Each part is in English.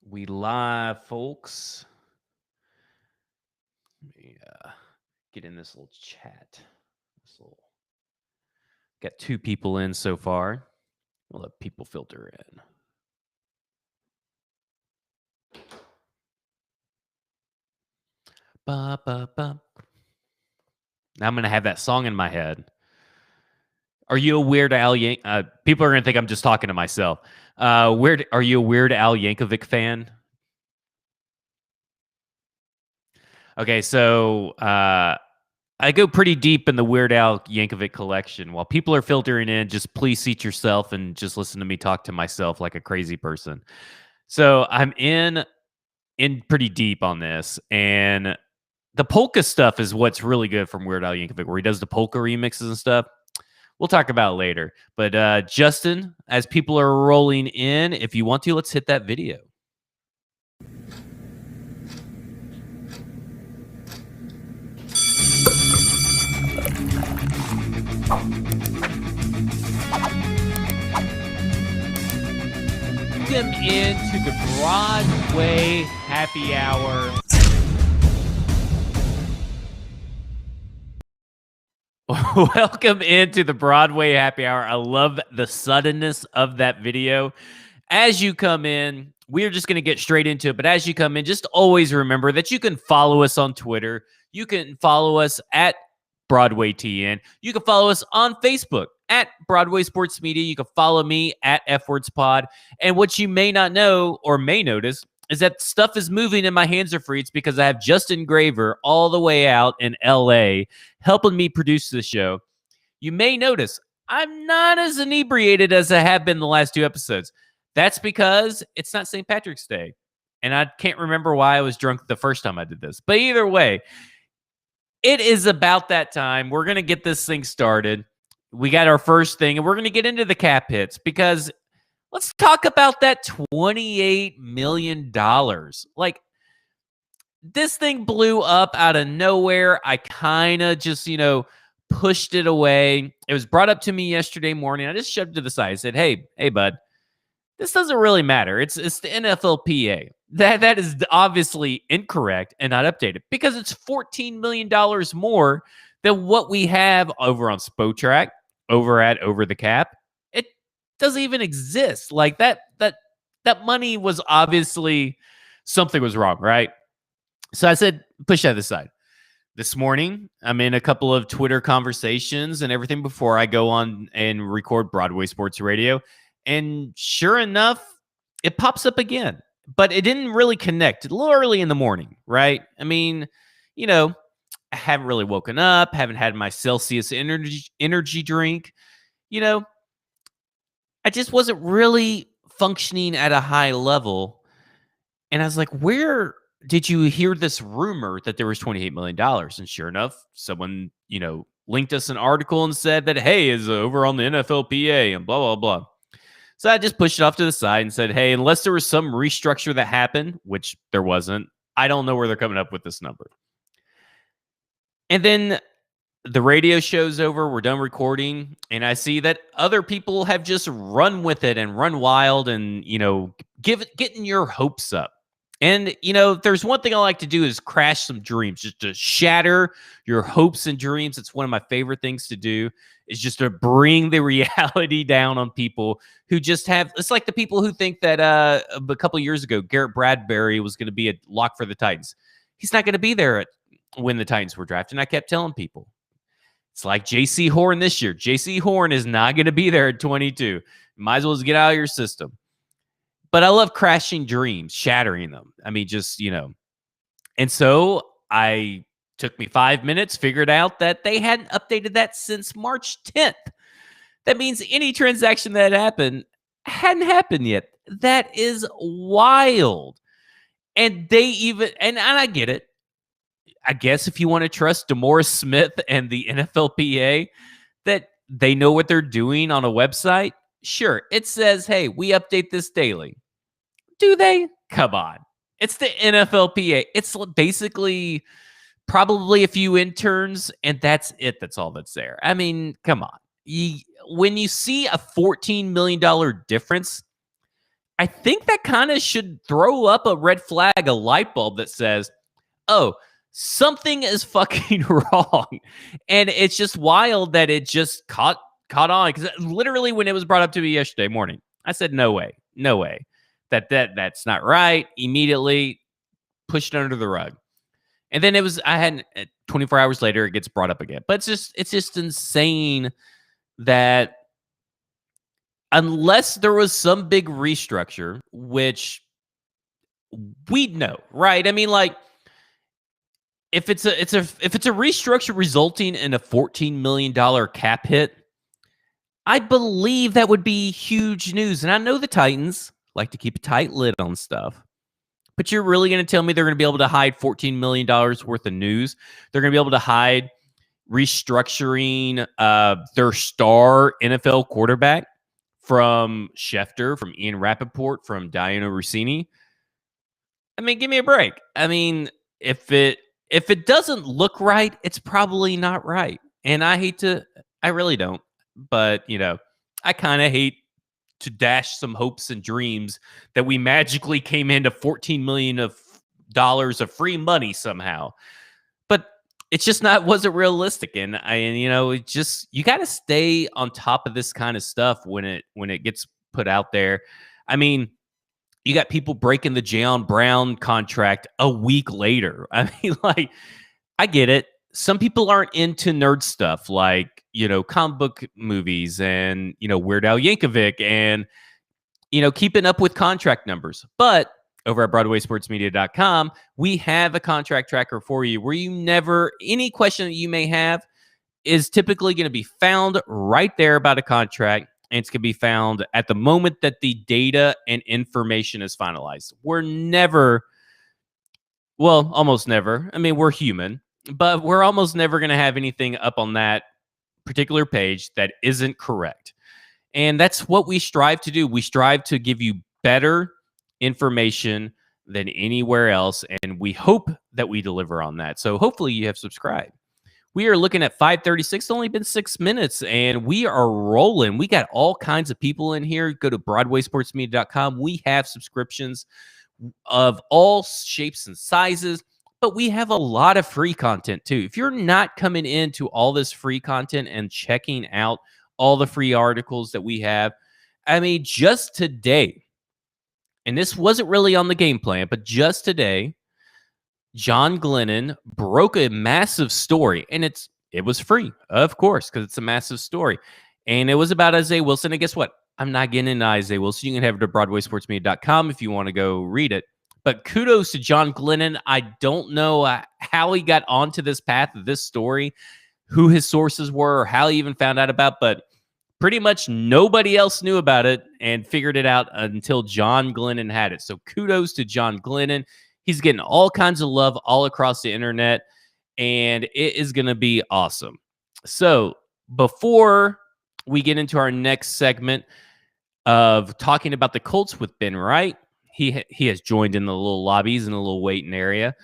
We live, folks. Let me get in this little chat. Got 2 people in so far. We'll let people filter in. Ba, ba, ba. Now I'm going to have that song in my head. Are you a Weird Al people are going to think I'm just talking to myself. Are you a Weird Al Yankovic fan? Okay, so I go pretty deep in the Weird Al Yankovic collection. While people are filtering in, just please seat yourself and just listen to me talk to myself like a crazy person. So I'm in pretty deep on this, and the polka stuff is what's really good from Weird Al Yankovic, where he does the polka remixes and stuff. We'll talk about it later. But Justin, as people are rolling in, if you want to, let's hit that video. Welcome into the Broadway happy hour. Welcome into the Broadway happy hour. I love the suddenness of that video. As you come in, we're just going to get straight into it. But as you come in, just always remember that you can follow us on Twitter. You can follow us at Broadway TN. You can follow us on Facebook at Broadway Sports Media. You can follow me at FWordsPod. And what you may not know or may notice is that stuff is moving and my hands are free. It's because I have Justin Graver all the way out in LA helping me produce the show. You may notice I'm not as inebriated as I have been the last 2 episodes. That's because it's not St. Patrick's Day. And I can't remember why I was drunk the first time I did this. But either way, it is about that time. We're going to get this thing started. We got our first thing, and we're going to get into the cap hits because let's talk about that $28 million. Like, this thing blew up out of nowhere. I kind of just, pushed it away. It was brought up to me yesterday morning. I just shoved it to the side. I said, hey, bud, this doesn't really matter. It's the NFLPA. That is obviously incorrect and not updated because it's $14 million more than what we have over on Spotrac, over at Over the Cap. It doesn't even exist. Like that money was obviously something was wrong, right? So I said, push that aside. This morning, I'm in a couple of Twitter conversations and everything before I go on and record Broadway Sports Radio. And sure enough, it pops up again. But it didn't really connect. A little early in the morning, right? I mean, I haven't really woken up, haven't had my Celsius energy drink. I just wasn't really functioning at a high level. And I was like, where did you hear this rumor that there was $28 million? And sure enough, someone, linked us an article and said that, hey, is over on the NFLPA and blah, blah, blah. So I just pushed it off to the side and said, hey, unless there was some restructure that happened, which there wasn't, I don't know where they're coming up with this number. And then the radio show's over. We're done recording. And I see that other people have just run with it and run wild and, getting your hopes up. And, if there's one thing I like to do is crash some dreams, just to shatter your hopes and dreams. It's one of my favorite things to do, is just to bring the reality down on people who just have, it's like the people who think that a couple of years ago, Garrett Bradbury was going to be a lock for the Titans. He's not going to be there when the Titans were drafted. And I kept telling people, it's like J.C. Horn this year. J.C. Horn is not going to be there at 22. You might as well just get out of your system. But I love crashing dreams, shattering them. I mean, just, And so took me 5 minutes, figured out that they hadn't updated that since March 10th. That means any transaction that happened hadn't happened yet. That is wild. And they even, and I get it. I guess if you want to trust DeMaurice Smith and the NFLPA, that they know what they're doing on a website, sure, it says, hey, we update this daily. Do they? Come on. It's the NFLPA. It's basically probably a few interns, and that's it. That's all that's there. I mean, come on. When you see a $14 million difference, I think that kind of should throw up a red flag, a light bulb that says, oh, something is fucking wrong. And it's just wild that it just caught on. Because literally when it was brought up to me yesterday morning, I said, no way. That's not right. Immediately pushed it under the rug. And then I had 24 hours later, it gets brought up again. But it's just insane that unless there was some big restructure, which we'd know, right? I mean, like, if it's a restructure resulting in a $14 million cap hit, I believe that would be huge news. And I know the Titans like to keep a tight lid on stuff. But you're really going to tell me they're going to be able to hide $14 million worth of news? They're going to be able to hide restructuring their star NFL quarterback from Schefter, from Ian Rappaport, from Diana Rossini? I mean, give me a break. I mean, if it doesn't look right, it's probably not right. And I really don't. But, I kind of hate to dash some hopes and dreams that we magically came into $14 million of free money somehow. But it's just wasn't realistic. And it just, you got to stay on top of this kind of stuff when it gets put out there. I mean, you got people breaking the Jayon Brown contract a week later. I mean, like, I get it. Some people aren't into nerd stuff like, comic book movies and, Weird Al Yankovic and, keeping up with contract numbers. But over at BroadwaySportsMedia.com, we have a contract tracker for you where any question that you may have is typically going to be found right there about a contract. And it's going to be found at the moment that the data and information is finalized. Almost never. I mean, we're human, but we're almost never going to have anything up on that particular page that isn't correct. And that's what we strive to do. We strive to give you better information than anywhere else. And we hope that we deliver on that. So hopefully you have subscribed. We are looking at 5:36. It's only been 6 minutes and we are rolling. We got all kinds of people in here. Go to BroadwaySportsMedia.com. We have subscriptions of all shapes and sizes, but we have a lot of free content too. If you're not coming into all this free content and checking out all the free articles that we have, I mean, just today, and this wasn't really on the game plan, but just today, John Glennon broke a massive story, and it was free, of course, because it's a massive story. And it was about Isaiah Wilson. And guess what? I'm not getting into Isaiah Wilson. You can head over to BroadwaySportsMedia.com if you want to go read it. But kudos to John Glennon. I don't know how he got onto this path of this story, who his sources were, or how he even found out about, but pretty much nobody else knew about it and figured it out until John Glennon had it. So kudos to John Glennon. He's getting all kinds of love all across the internet, and it is going to be awesome. So before we get into our next segment of talking about the Colts with Ben Wright, he has joined in the little lobbies and a little waiting area.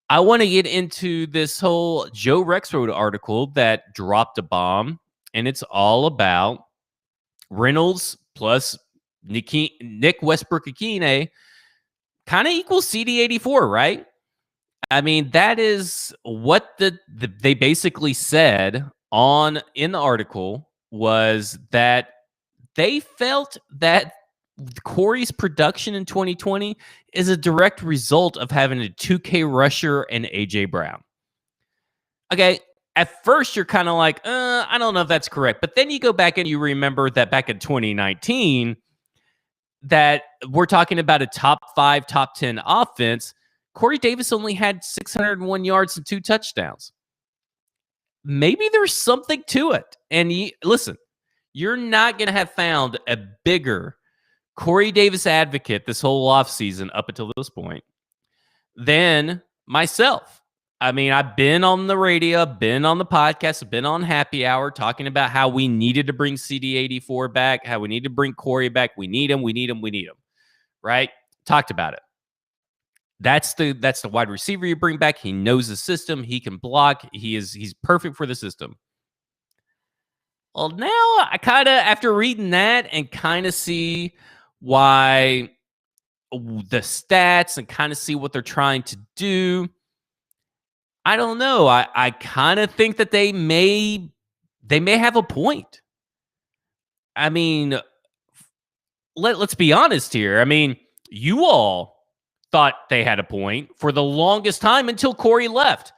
I want to get into this whole Joe Rexrode article that dropped a bomb, and it's all about Reynolds plus Nick Westbrook-Ikhine kind of equals CD84, right? I mean, that is what they basically said in the article, was that they felt that Corey's production in 2020 is a direct result of having a 2K rusher and AJ Brown. Okay, at first you're kind of like, I don't know if that's correct. But then you go back and you remember that back in 2019, that we're talking about a top 5, top 10 offense. Corey Davis only had 601 yards and 2 touchdowns. Maybe there's something to it. And listen, you're not going to have found a bigger Corey Davis advocate this whole offseason up until this point than myself. I mean, I've been on the radio, been on the podcast, I've been on Happy Hour talking about how we needed to bring CD84 back, how we need to bring Corey back. We need him, right? Talked about it. That's the wide receiver you bring back. He knows the system. He can block. He's perfect for the system. Well, now I kind of, after reading that and kind of see why the stats and kind of see what they're trying to do. I don't know. I kind of think that they may have a point. I mean, let's be honest here. I mean, you all thought they had a point for the longest time until Corey left.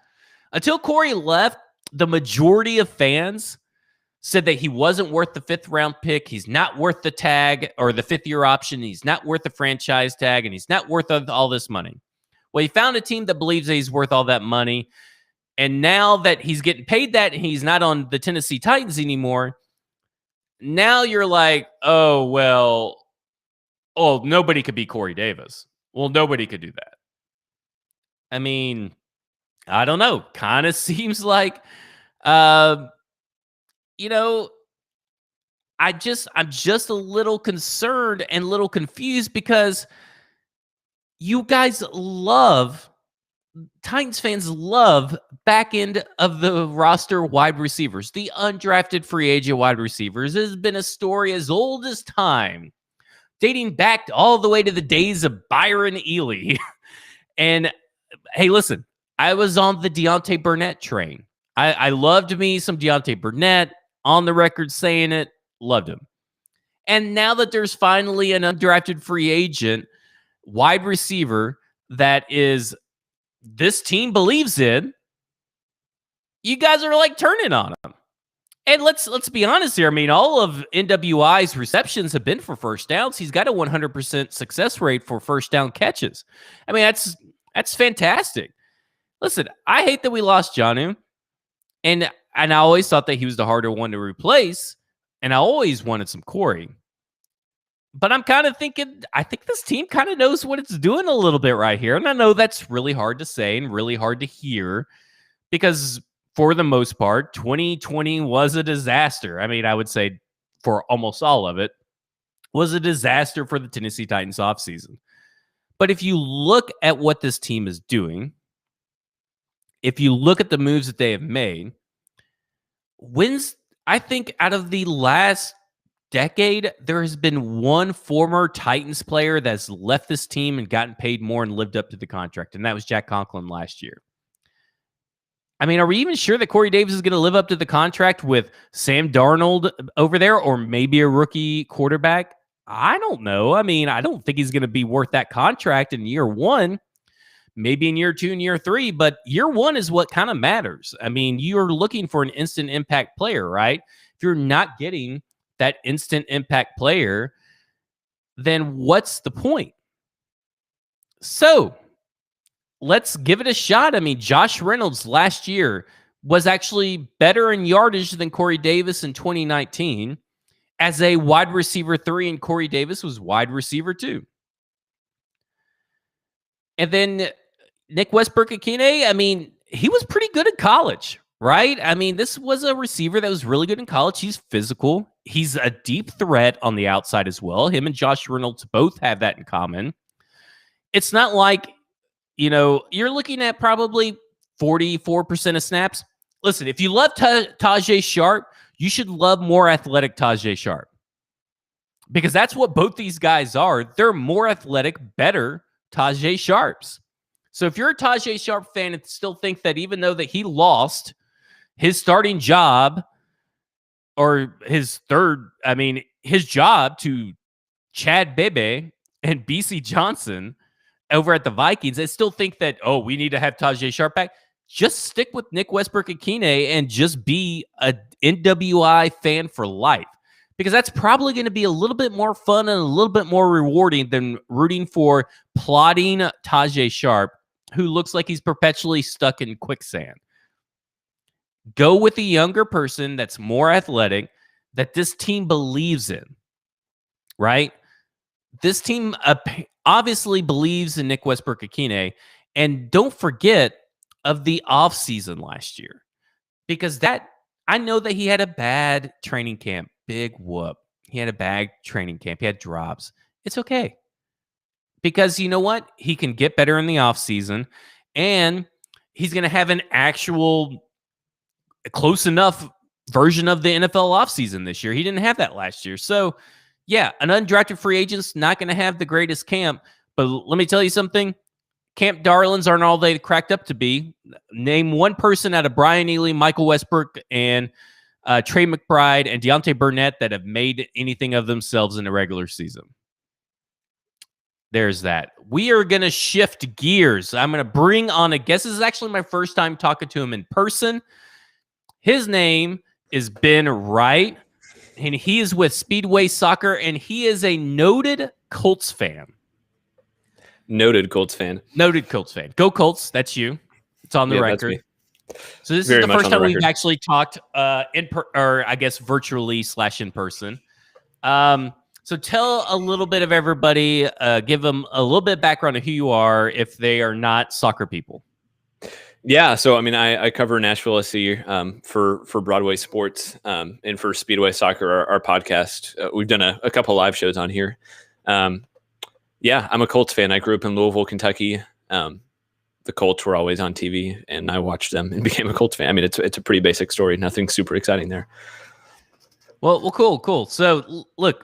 Until Corey left, the majority of fans said that he wasn't worth the 5th round pick. He's not worth the tag or the 5th-year option. He's not worth the franchise tag, and he's not worth all this money. Well, he found a team that believes that he's worth all that money. And now that he's getting paid that and he's not on the Tennessee Titans anymore, now you're like, oh, nobody could be Corey Davis. Well, nobody could do that. I mean, I don't know. Kind of seems like, I'm just a little concerned and a little confused because you guys Titans fans love back end of the roster wide receivers. The undrafted free agent wide receivers has been a story as old as time, dating back all the way to the days of Byron Ely. And hey, listen, I was on the Deontay Burnett train. I loved me some Deontay Burnett, on the record saying it, loved him. And now that there's finally an undrafted free agent wide receiver that is this team believes in, you guys are like turning on him. And let's be honest here. I mean, all of NWI's receptions have been for first downs. He's got a 100% success rate for first down catches. I mean, that's fantastic. Listen, I hate that we lost Jonnu, and I always thought that he was the harder one to replace, and I always wanted some Corey. But I'm kind of thinking, I think this team kind of knows what it's doing a little bit right here. And I know that's really hard to say and really hard to hear because for the most part, 2020 was a disaster. I mean, I would say for almost all of it was a disaster for the Tennessee Titans offseason. But if you look at what this team is doing, if you look at the moves that they have made, I think out of the last decade, there has been one former Titans player that's left this team and gotten paid more and lived up to the contract, and that was Jack Conklin last year. I mean, are we even sure that Corey Davis is going to live up to the contract with Sam Darnold over there or maybe a rookie quarterback? I don't know. I mean, I don't think he's going to be worth that contract in year one, maybe in year 2 and year 3, but year 1 is what kind of matters. I mean, you're looking for an instant impact player, right? If you're not getting that instant impact player, then what's the point? So let's give it a shot. I mean, Josh Reynolds last year was actually better in yardage than Corey Davis in 2019 as a wide receiver 3, and Corey Davis was wide receiver 2. And then Nick Westbrook-Akine, I mean, he was pretty good in college, right? I mean, this was a receiver that was really good in college. He's physical. He's a deep threat on the outside as well. Him and Josh Reynolds both have that in common. It's not like, you're looking at probably 44% of snaps. Listen, if you love Tajay Sharp, you should love more athletic Tajay Sharp because that's what both these guys are. They're more athletic, better Tajay Sharps. So if you're a Tajay Sharp fan and still think that even though that he lost his starting job or his job to Chad Bebe and BC Johnson over at the Vikings, I still think that, we need to have Tajay Sharp back. Just stick with Nick Westbrook-Akine and just be a NWI fan for life. Because that's probably going to be a little bit more fun and a little bit more rewarding than rooting for plotting Tajay Sharp, who looks like he's perpetually stuck in quicksand. Go with a younger person that's more athletic, that this team believes in, right? This team obviously believes in Nick Westbrook-Akine, and don't forget of the offseason last year, because I know that he had a bad training camp. Big whoop. He had a bad training camp. He had drops. It's okay. Because you know what? He can get better in the offseason, and he's going to have an actual close enough version of the NFL offseason this year. He didn't have that last year. So Yeah, an undrafted free agent's not going to have the greatest camp, but let me tell you something. Camp darlings aren't all they cracked up to be. Name one person out of Brian Ely, Michael Westbrook, and Trey McBride and Deontay Burnett that have made anything of themselves in the regular season. There's that. We are going to shift gears. I'm going to bring on a guest. This is actually my first time talking to him in person. His name is Ben Wright, and he is with Speedway Soccer, and he is a noted Colts fan. Noted Colts fan. Noted Colts fan. Go Colts. That's you. It's on the record. So this is the first time we've actually talked virtually / in person. So tell a little bit of everybody, give them a little bit of background of who you are if they are not soccer people. Yeah, so I mean, I cover Nashville SC for Broadway sports and for Speedway Soccer, our podcast. We've done a couple live shows on here. Yeah, I'm a Colts fan. I grew up in Louisville, Kentucky. The Colts were always on TV, and I watched them and became a Colts fan. I mean, it's a pretty basic story. Nothing super exciting there. Well, cool. So look.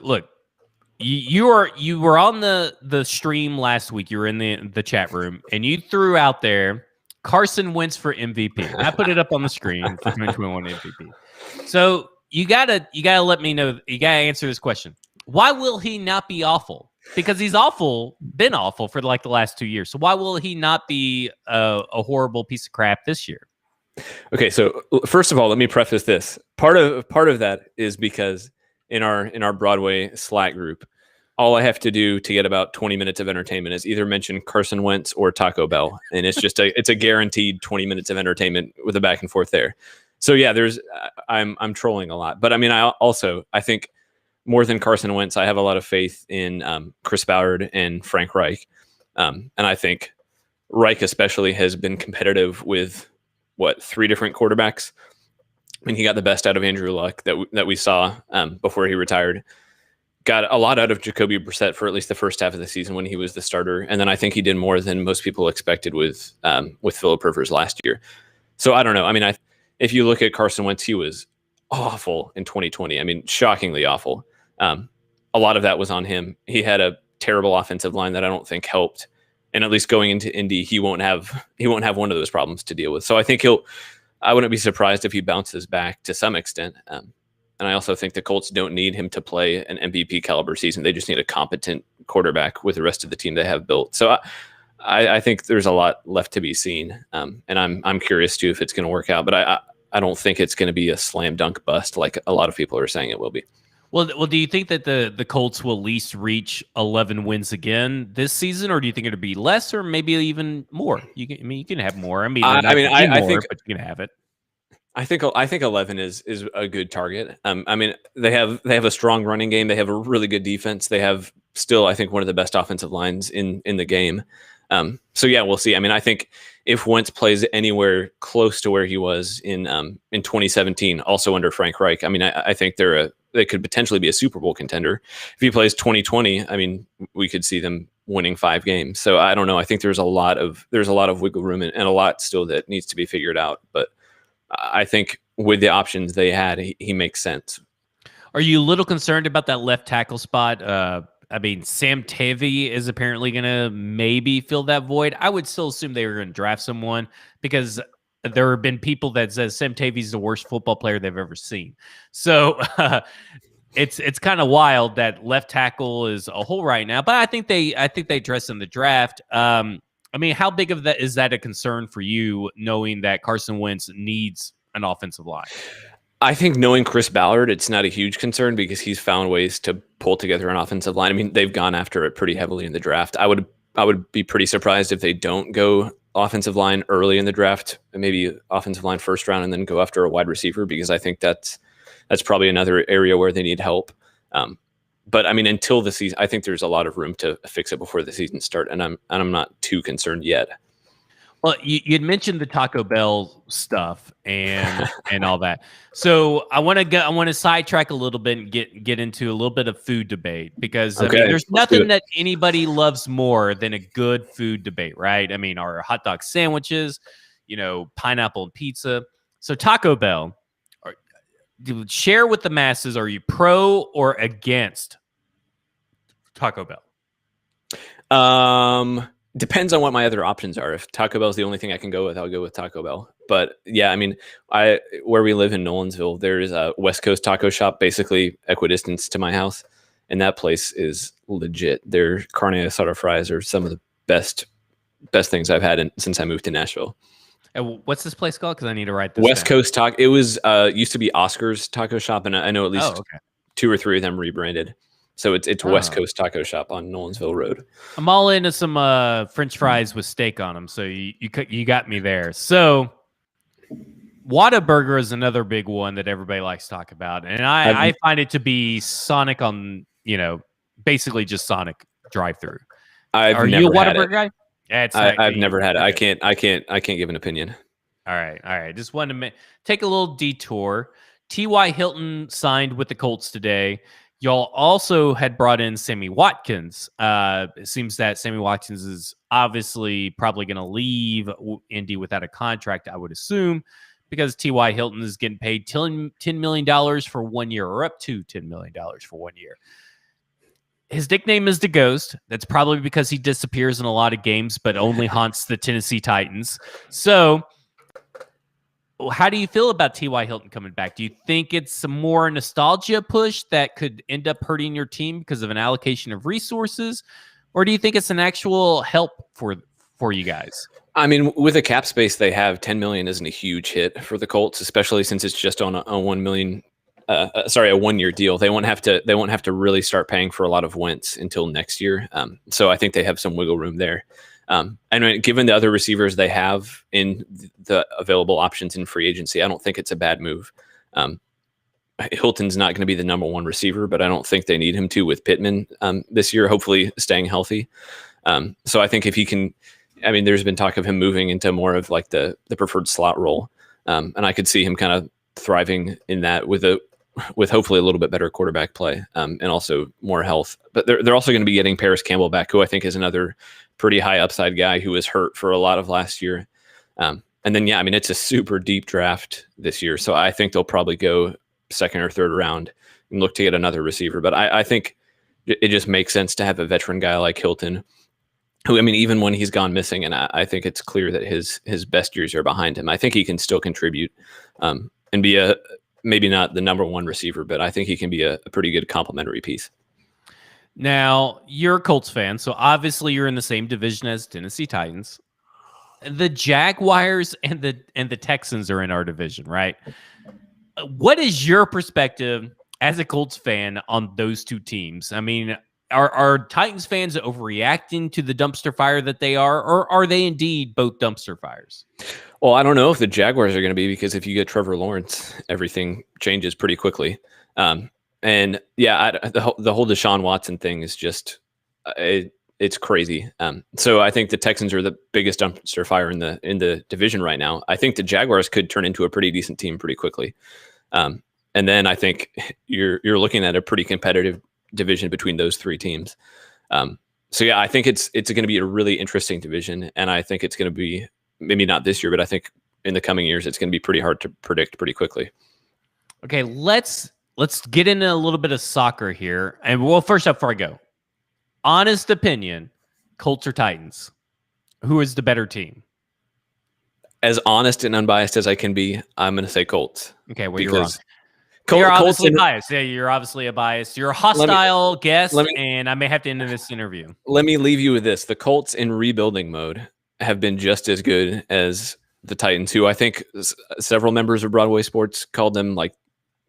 You were on the stream last week. You were in the chat room, and you threw out there Carson Wentz for MVP. I put it up on the screen for 2021 MVP. So you gotta let me know. You gotta answer this question. Why will he not be awful? Because he's been awful for like the last 2 years. So why will he not be a horrible piece of crap this year? Okay, so first of all, let me preface this. Part of that is because in our Broadway Slack group, all I have to do to get about 20 minutes of entertainment is either mention Carson Wentz or Taco Bell, and it's just it's a guaranteed 20 minutes of entertainment with a back and forth there. So yeah, I'm trolling a lot, but I mean I think more than Carson Wentz, I have a lot of faith in Chris Ballard and Frank Reich, and I think Reich especially has been competitive with 3 different quarterbacks. I mean, he got the best out of Andrew Luck that we saw before he retired. Got a lot out of Jacoby Brissett for at least the first half of the season when he was the starter, and then I think he did more than most people expected with Phillip Rivers last year. So I don't know. I mean, if you look at Carson Wentz, he was awful in 2020. I mean, shockingly awful. A lot of that was on him. He had a terrible offensive line that I don't think helped, and at least going into Indy, he won't have one of those problems to deal with. So I think I wouldn't be surprised if he bounces back to some extent. And I also think the Colts don't need him to play an MVP caliber season. They just need a competent quarterback with the rest of the team they have built. So I think there's a lot left to be seen. And I'm curious too if it's going to work out, but I don't think it's going to be a slam dunk bust like a lot of people are saying it will be. Well, do you think that the Colts will at least reach 11 wins again this season, or do you think it'll be less, or maybe even more? You can have more. I think but you can have it. I think 11 is a good target. I mean, they have a strong running game. They have a really good defense. They have still, I think, one of the best offensive lines in the game. So yeah, we'll see. I mean, I think if Wentz plays anywhere close to where he was in 2017, also under Frank Reich, I mean, I think they could potentially be a Super Bowl contender. If he plays 2020, I mean, we could see them winning 5 games. So I don't know. I think there's a lot of wiggle room and a lot still that needs to be figured out. But I think with the options they had, he makes sense. Are you a little concerned about that left tackle spot? I mean, Sam Davey is apparently going to maybe fill that void. I would still assume they were going to draft someone because there have been people that says Sam Davey's the worst football player they've ever seen. So it's kind of wild that left tackle is a hole right now. But I think they address in the draft. I mean, how big of that is that a concern for you, knowing that Carson Wentz needs an offensive line? I think knowing Chris Ballard, it's not a huge concern because he's found ways to pull together an offensive line. I mean, they've gone after it pretty heavily in the draft. I would be pretty surprised if they don't go offensive line early in the draft, maybe offensive line first round, and then go after a wide receiver, because I think that's probably another area where they need help. But I mean, until the season, I think there's a lot of room to fix it before the season starts, and I'm not too concerned yet. Well, you'd mentioned the Taco Bell stuff and all that. So I want to sidetrack a little bit and get into a little bit of food debate, because I mean, there's nothing that anybody loves more than a good food debate, right? I mean, our hot dog sandwiches, pineapple and pizza. So Taco Bell, share with the masses. Are you pro or against Taco Bell? Depends on what my other options are. If Taco Bell is the only thing I can go with, I'll go with Taco Bell. But yeah, I mean, where we live in Nolensville, there is a West Coast taco shop, basically equidistance to my house, and that place is legit. Their carne asada fries are some of the best things I've had since I moved to Nashville. And what's this place called? Because I need to write this West down. Coast Taco. It was used to be Oscar's Taco Shop, and I know at least 2 or 3 of them rebranded. So it's West Coast Taco Shop on Nolensville Road. I'm all into some French fries with steak on them. So you got me there. So Whataburger is another big one that everybody likes to talk about, and I find it to be Sonic on basically just Sonic drive-through. Are you a Whataburger guy? Yeah, I've never had it. I can't give an opinion. All right. Just wanted to take a little detour. T.Y. Hilton signed with the Colts today. Y'all also had brought in Sammy Watkins. It seems that Sammy Watkins is obviously probably going to leave Indy without a contract, I would assume, because T.Y. Hilton is getting paid $10 million for 1 year, or up to $10 million for 1 year. His nickname is the Ghost. That's probably because he disappears in a lot of games, but only haunts the Tennessee Titans. So how do you feel about T.Y. Hilton coming back? Do you think it's a more nostalgia push that could end up hurting your team because of an allocation of resources? Or do you think it's an actual help for you guys? I mean, with the cap space they have, $10 million isn't a huge hit for the Colts, especially since it's just on a $1 million a 1 year deal. They won't have to really start paying for a lot of Wentz until next year. So I think they have some wiggle room there. And given the other receivers they have in the available options in free agency, I don't think it's a bad move. Hilton's not going to be the number 1 receiver, but I don't think they need him to with Pittman this year, hopefully staying healthy. So I think if he can, there's been talk of him moving into more of like the preferred slot role. And I could see him kind of thriving in that with hopefully a little bit better quarterback play and also more health. But they're also going to be getting Paris Campbell back, who I think is another pretty high upside guy who was hurt for a lot of last year. And then, it's a super deep draft this year. So I think they'll probably go second or third round and look to get another receiver. But I think it just makes sense to have a veteran guy like Hilton, who, even when he's gone missing, and I think it's clear that his best years are behind him, I think he can still contribute and be maybe not the number 1 receiver, but I think he can be a pretty good complementary piece. Now, you're a Colts fan, so obviously you're in the same division as Tennessee Titans. The Jaguars and the Texans are in our division, right? What is your perspective as a Colts fan on those two teams? Are Titans fans overreacting to the dumpster fire that they are, or are they indeed both dumpster fires? Well, I don't know if the Jaguars are going to be, because if you get Trevor Lawrence, everything changes pretty quickly. And yeah, the whole Deshaun Watson thing is just it's crazy. So I think the Texans are the biggest dumpster fire in the division right now. I think the Jaguars could turn into a pretty decent team pretty quickly. And then I think you're looking at a pretty competitive division between those 3 teams. So yeah, I think it's going to be a really interesting division, and I think it's going to be, maybe not this year, but I think in the coming years it's going to be pretty hard to predict pretty quickly. Okay, let's get into a little bit of soccer here. And well, first up, before I go, honest opinion, Colts or Titans? Who is the better team? As honest and unbiased as I can be, I'm going to say Colts. Okay, well, you're wrong. You're obviously biased. Yeah, you're obviously a biased. You're a hostile guest, and I may have to end this interview. Let me leave you with this. The Colts in rebuilding mode have been just as good as the Titans, who I think several members of Broadway Sports called them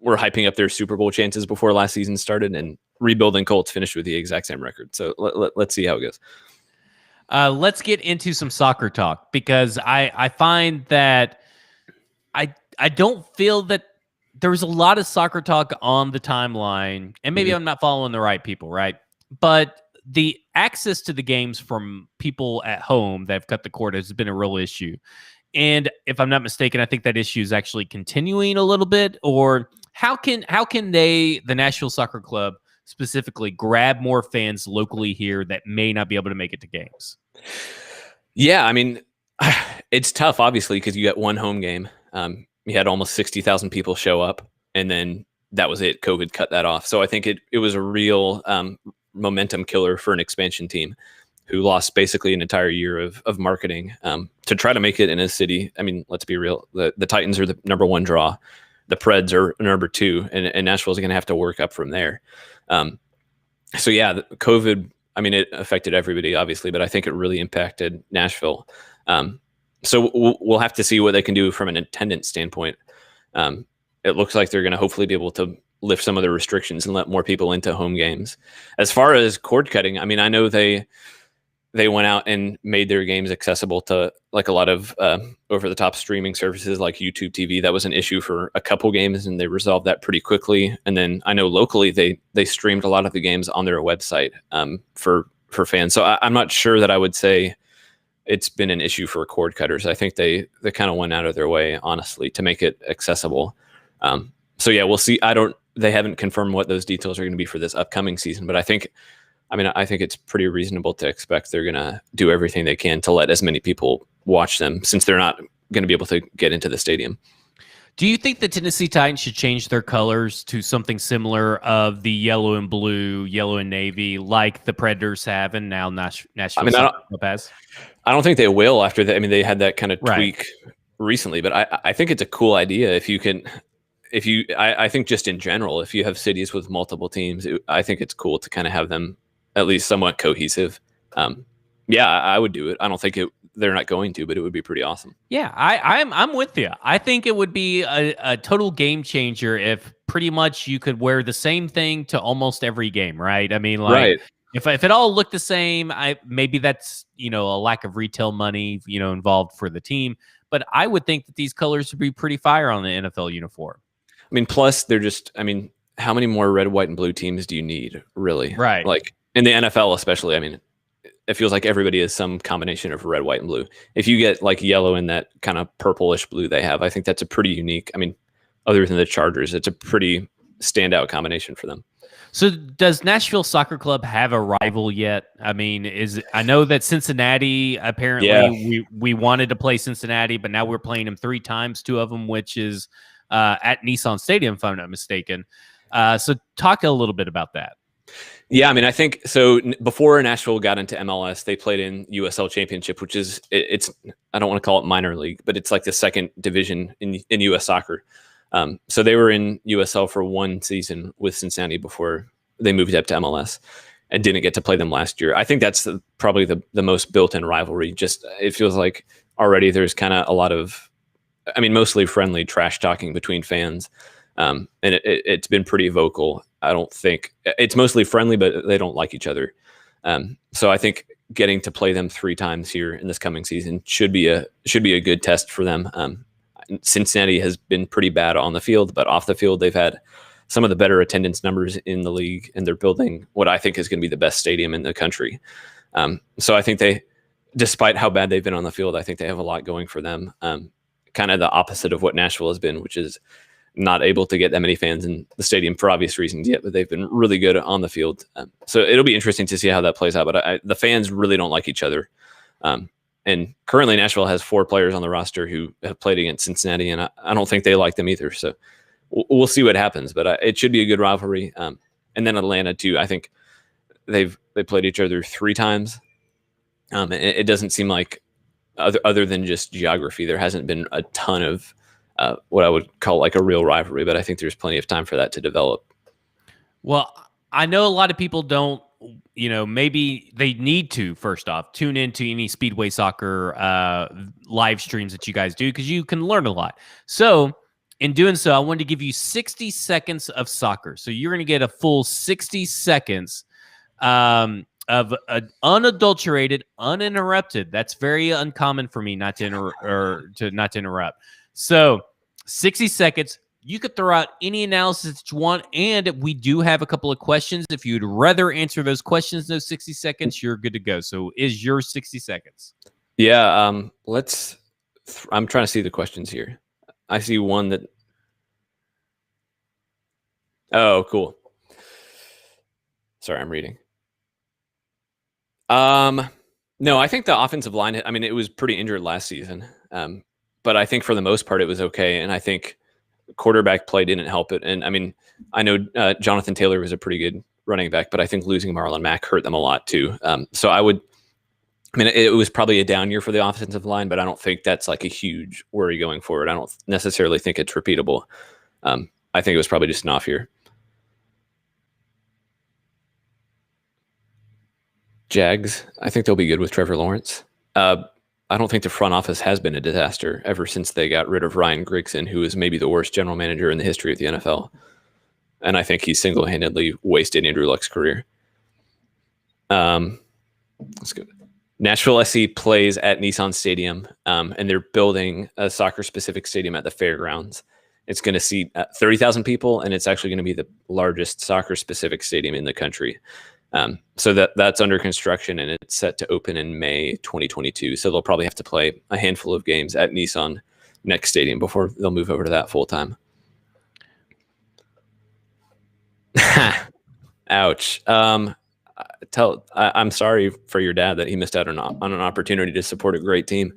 were hyping up their Super Bowl chances before last season started, and rebuilding Colts finished with the exact same record. So let's see how it goes. Let's get into some soccer talk, because I find that I don't feel that there's a lot of soccer talk on the timeline, and maybe I'm not following the right people, right? But the access to the games from people at home that have cut the cord has been a real issue. And if I'm not mistaken, I think that issue is actually continuing a little bit. Or how can they, the Nashville Soccer Club specifically, grab more fans locally here that may not be able to make it to games? Yeah, it's tough, obviously, because you got one home game. You had almost 60,000 people show up, and then that was it. COVID cut that off. So I think it was a real momentum killer for an expansion team who lost basically an entire year of marketing to try to make it in a city. I mean, let's be real. The Titans are the number one draw. The Preds are number two, and Nashville's going to have to work up from there. So yeah, COVID, I mean, it affected everybody obviously, but I think it really impacted Nashville. So we'll have to see what they can do from an attendance standpoint. It looks like they're going to hopefully be able to lift some of the restrictions and let more people into home games. As far as cord cutting, I mean, I know they went out and made their games accessible to like a lot of over the top streaming services like YouTube TV. That was an issue for a couple games, and they resolved that pretty quickly. And then I know locally they streamed a lot of the games on their website for fans. So I'm not sure that I would say it's been an issue for cord cutters. I think they kind of went out of their way, honestly, to make it accessible. So yeah, we'll see. They haven't confirmed what those details are going to be for this upcoming season, but I think it's pretty reasonable to expect they're going to do everything they can to let as many people watch them, since they're not going to be able to get into the stadium. Do you think the Tennessee Titans should change their colors to something similar of the yellow and blue, yellow and navy, like the Predators have and now Nashville has? I don't think they will after that. I mean, they had that kind of tweak recently, but I think it's a cool idea if you can. I think just in general, if you have cities with multiple teams, I think it's cool to kind of have them at least somewhat cohesive. Yeah, I would do it. I don't think they're not going to, but it would be pretty awesome. Yeah, I'm with you. I think it would be a total game changer if pretty much you could wear the same thing to almost every game, right? I mean, like if it all looked the same, maybe that's a lack of retail money involved for the team. But I would think that these colors would be pretty fire on the NFL uniform. I mean, plus they're just. I mean, how many more red, white, and blue teams do you need, really? Right. Like in the NFL, especially. I mean, it feels like everybody is some combination of red, white, and blue. If you get like yellow and that kind of purplish blue they have, I think that's a pretty unique. I mean, other than the Chargers, it's a pretty standout combination for them. So does Nashville Soccer Club have a rival yet? I mean, I know that Cincinnati, apparently we wanted to play Cincinnati, but now we're playing them 3 times, 2 of them, which is at Nissan Stadium, if I'm not mistaken. So talk a little bit about that. Yeah, I mean, I think so. Before Nashville got into MLS, they played in USL Championship, which is it's I don't want to call it minor league, but it's like the second division in U.S. soccer. So they were in USL for 1 season with Cincinnati before they moved up to MLS, and didn't get to play them last year. I think that's probably the most built-in rivalry. Just it feels like already there's kind of a lot of, I mean, mostly friendly trash talking between fans. And it's been pretty vocal. I don't think it's mostly friendly, but they don't like each other. So I think getting to play them 3 times here in this coming season should be a good test for them. Cincinnati has been pretty bad on the field, but off the field, they've had some of the better attendance numbers in the league, and they're building what I think is going to be the best stadium in the country. So I think despite how bad they've been on the field, I think they have a lot going for them. Kind of the opposite of what Nashville has been, which is not able to get that many fans in the stadium for obvious reasons yet, but they've been really good on the field. So it'll be interesting to see how that plays out. But the fans really don't like each other. And currently Nashville has 4 players on the roster who have played against Cincinnati, and I don't think they like them either. So we'll see what happens, but it should be a good rivalry. And then Atlanta too. I think they played each other 3 times. It doesn't seem like other than just geography, there hasn't been a ton of what I would call like a real rivalry, but I think there's plenty of time for that to develop. Well, I know a lot of people don't, maybe they need to, first off, tune into any Speedway Soccer live streams that you guys do, because you can learn a lot. So in doing so, I wanted to give you 60 seconds of soccer. So you're going to get a full 60 seconds of unadulterated, uninterrupted. That's very uncommon for me not to interrupt. So 60 seconds. You could throw out any analysis that you want, and we do have a couple of questions. If you'd rather answer those questions in those 60 seconds, you're good to go. So is your 60 seconds? Yeah, I'm trying to see the questions here. I see one that... Oh, cool. Sorry, I'm reading. No, I think the offensive line, I mean, it was pretty injured last season. But I think for the most part, it was okay. And I think quarterback play didn't help it. And I mean, I know Jonathan Taylor was a pretty good running back, but I think losing Marlon Mack hurt them a lot too. So it was probably a down year for the offensive line, but I don't think that's like a huge worry going forward. I don't necessarily think it's repeatable. I think it was probably just an off year. Jags, I think they'll be good with Trevor Lawrence. I don't think the front office has been a disaster ever since they got rid of Ryan Grigson, who is maybe the worst general manager in the history of the NFL. And I think he single-handedly wasted Andrew Luck's career. Let's go. Nashville SC plays at Nissan Stadium, and they're building a soccer-specific stadium at the fairgrounds. It's going to seat 30,000 people, and it's actually going to be the largest soccer-specific stadium in the country. So that's under construction, and it's set to open in May 2022. So they'll probably have to play a handful of games at Nissan next stadium before they'll move over to that full time. Ouch. I'm sorry for your dad that he missed out on an opportunity to support a great team,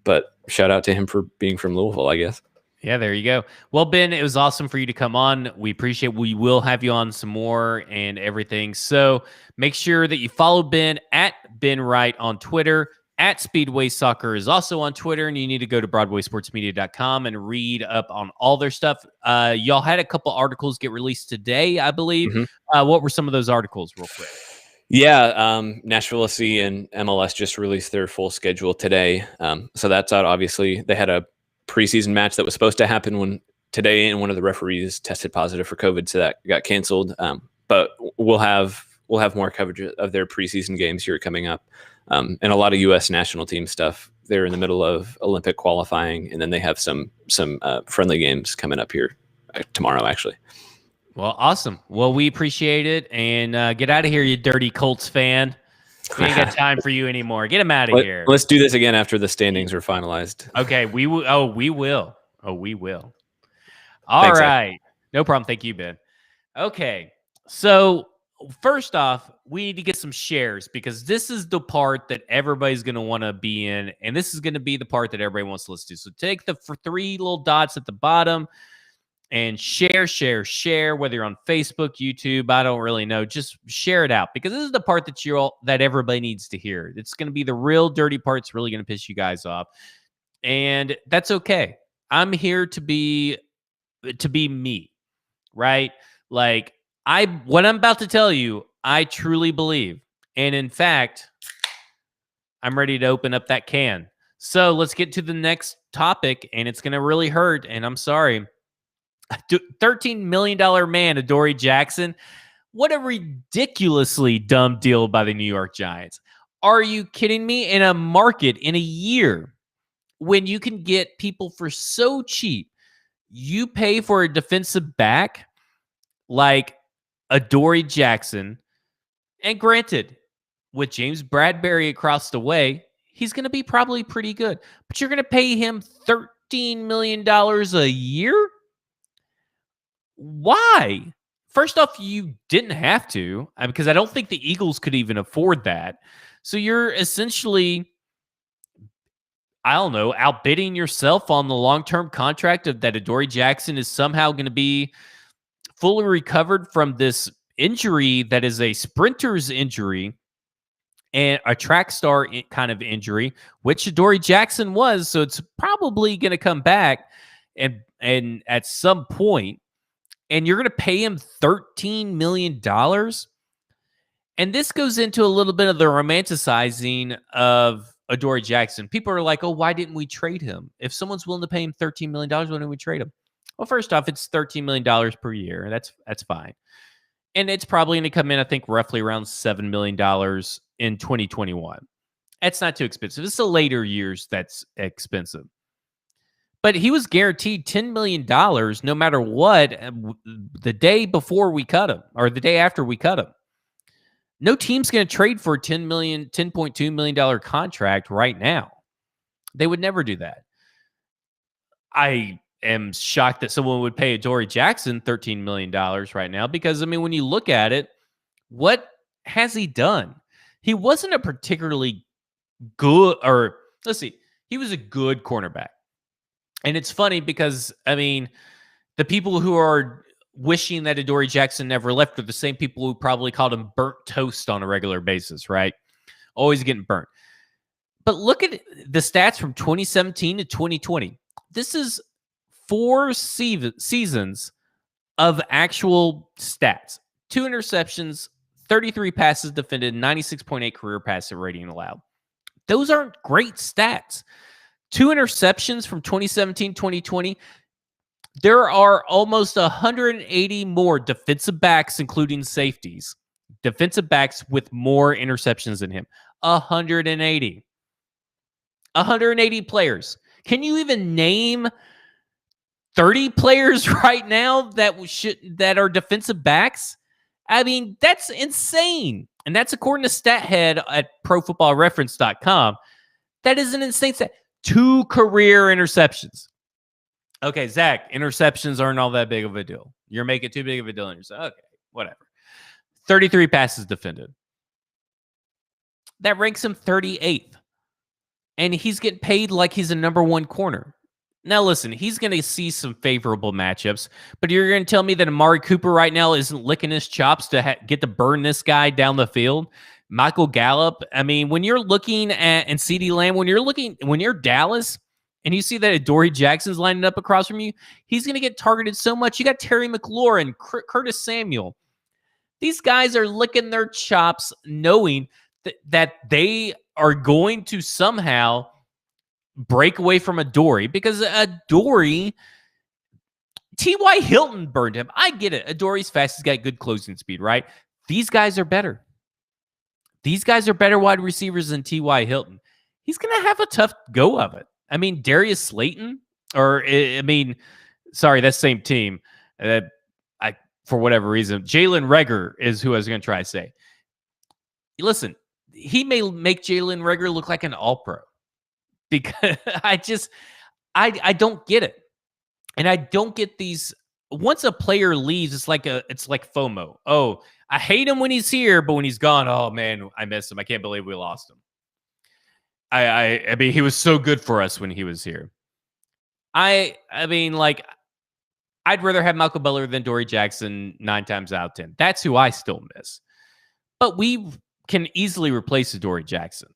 but shout out to him for being from Louisville, I guess. Yeah, there you go. Well, Ben, it was awesome for you to come on. We appreciate it. We will have you on some more and everything. So make sure that you follow Ben at Ben Wright on Twitter. At Speedway Soccer is also on Twitter, and you need to go to BroadwaySportsMedia.com and read up on all their stuff. Y'all had a couple articles get released today, I believe. Mm-hmm. What were some of those articles, real quick? Yeah, Nashville SC and MLS just released their full schedule today. So that's out. Obviously, they had a preseason match that was supposed to happen today, and one of the referees tested positive for COVID, so that got canceled. But we'll have more coverage of their preseason games here coming up, and a lot of U.S. national team stuff. They're in the middle of Olympic qualifying, and then they have some friendly games coming up here tomorrow, actually. Well, awesome. Well, we appreciate it, and get out of here, you dirty Colts fan. We ain't got time for you anymore. Get him out of here. Let's do this again after the standings are finalized. Okay, we will. Oh, we will. All Thanks, right. Ed. No problem. Thank you, Ben. Okay, so first off, we need to get some shares because this is the part that everybody's going to want to be in, and this is going to be the part that everybody wants to listen to. So take the three little dots at the bottom and share, whether you're on Facebook, YouTube, I don't really know. Just share it out because this is the part that everybody needs to hear. It's going to be the real dirty part. It's really going to piss you guys off. And that's okay. I'm here to be me, right? Like what I'm about to tell you, I truly believe. And in fact, I'm ready to open up that can. So let's get to the next topic, and it's going to really hurt. And I'm sorry. $13 million man, Adoree Jackson. What a ridiculously dumb deal by the New York Giants. Are you kidding me? In a market in a year when you can get people for so cheap, you pay for a defensive back like Adoree Jackson. And granted, with James Bradbury across the way, he's going to be probably pretty good. But you're going to pay him $13 million a year? Why? First off, you didn't have to, because I don't think the Eagles could even afford that. So you're essentially, I don't know, outbidding yourself on the long-term contract that Adoree Jackson is somehow going to be fully recovered from this injury that is a sprinter's injury and a track star kind of injury, which Adoree Jackson was. So it's probably going to come back and at some point. And you're going to pay him $13 million. And this goes into a little bit of the romanticizing of Adoree Jackson. People are like, oh, why didn't we trade him? If someone's willing to pay him $13 million, why didn't we trade him? Well, first off, it's $13 million per year. That's fine. And it's probably going to come in, I think, roughly around $7 million in 2021. That's not too expensive. It's the later years that's expensive. But he was guaranteed $10 million no matter what the day before we cut him or the day after we cut him. No team's going to trade for a $10.2 million contract right now. They would never do that. I am shocked that someone would pay Adoree Jackson $13 million right now because, I mean, when you look at it, what has he done? He wasn't a particularly good, or let's see, he was a good cornerback. And it's funny because, I mean, the people who are wishing that Adoree Jackson never left are the same people who probably called him burnt toast on a regular basis, right? Always getting burnt. But look at the stats from 2017 to 2020. This is 4 seasons of actual stats. 2 interceptions, 33 passes defended, 96.8 career passer rating allowed. Those aren't great stats. 2 interceptions from 2017, 2020. There are almost 180 more defensive backs, including safeties, defensive backs with more interceptions than him. 180. 180 players. Can you even name 30 players right now that are defensive backs? I mean, that's insane. And that's according to StatHead at ProFootballReference.com. That is an insane stat. 2 career interceptions. Okay, Zach, interceptions aren't all that big of a deal. You're making too big of a deal. Okay, whatever. 33 passes defended. That ranks him 38th. And he's getting paid like he's a number 1 corner. Now, listen, he's going to see some favorable matchups, but you're going to tell me that Amari Cooper right now isn't licking his chops to get to burn this guy down the field? Michael Gallup, I mean, when you're looking at, and CeeDee Lamb, when you're Dallas and you see that Adoree Jackson's lining up across from you, he's going to get targeted so much. You got Terry McLaurin, Curtis Samuel. These guys are licking their chops knowing that they are going to somehow break away from Adoree, because Adoree, T.Y. Hilton burned him. I get it. Adoree's fast. He's got good closing speed, right? These guys are better. These guys are better wide receivers than T.Y. Hilton. He's going to have a tough go of it. I mean, Darius Slayton, that's same team. For whatever reason, Jalen Reagor is who I was going to try to say. Listen, he may make Jalen Reagor look like an all-pro, because I don't get it. And I don't get these. Once a player leaves, it's like FOMO. Oh, I hate him when he's here, but when he's gone, oh man, I miss him. I can't believe we lost him. I mean, he was so good for us when he was here. I mean, like, I'd rather have Malcolm Butler than Adoree Jackson 9 times out of 10. That's who I still miss. But we can easily replace Adoree Jackson.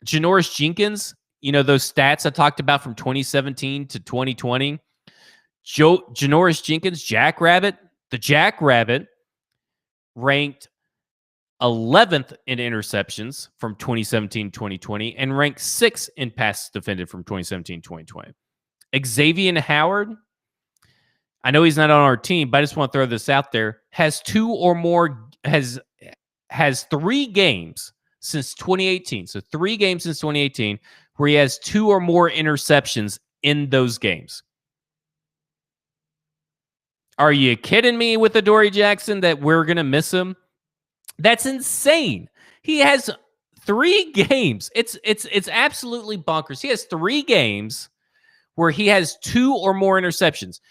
Janoris Jenkins, those stats I talked about from 2017 to 2020. Janoris Jenkins, Jackrabbit. The Jackrabbit ranked 11th in interceptions from 2017-2020 and ranked 6th in passes defended from 2017-2020. Xavien Howard, I know he's not on our team, but I just want to throw this out there, has 3 games since 2018. So 3 games since 2018 where he has 2 or more interceptions in those games. Are you kidding me with Adoree Jackson that we're going to miss him? That's insane. He has 3 games. It's absolutely bonkers. He has 3 games where he has 2 or more interceptions.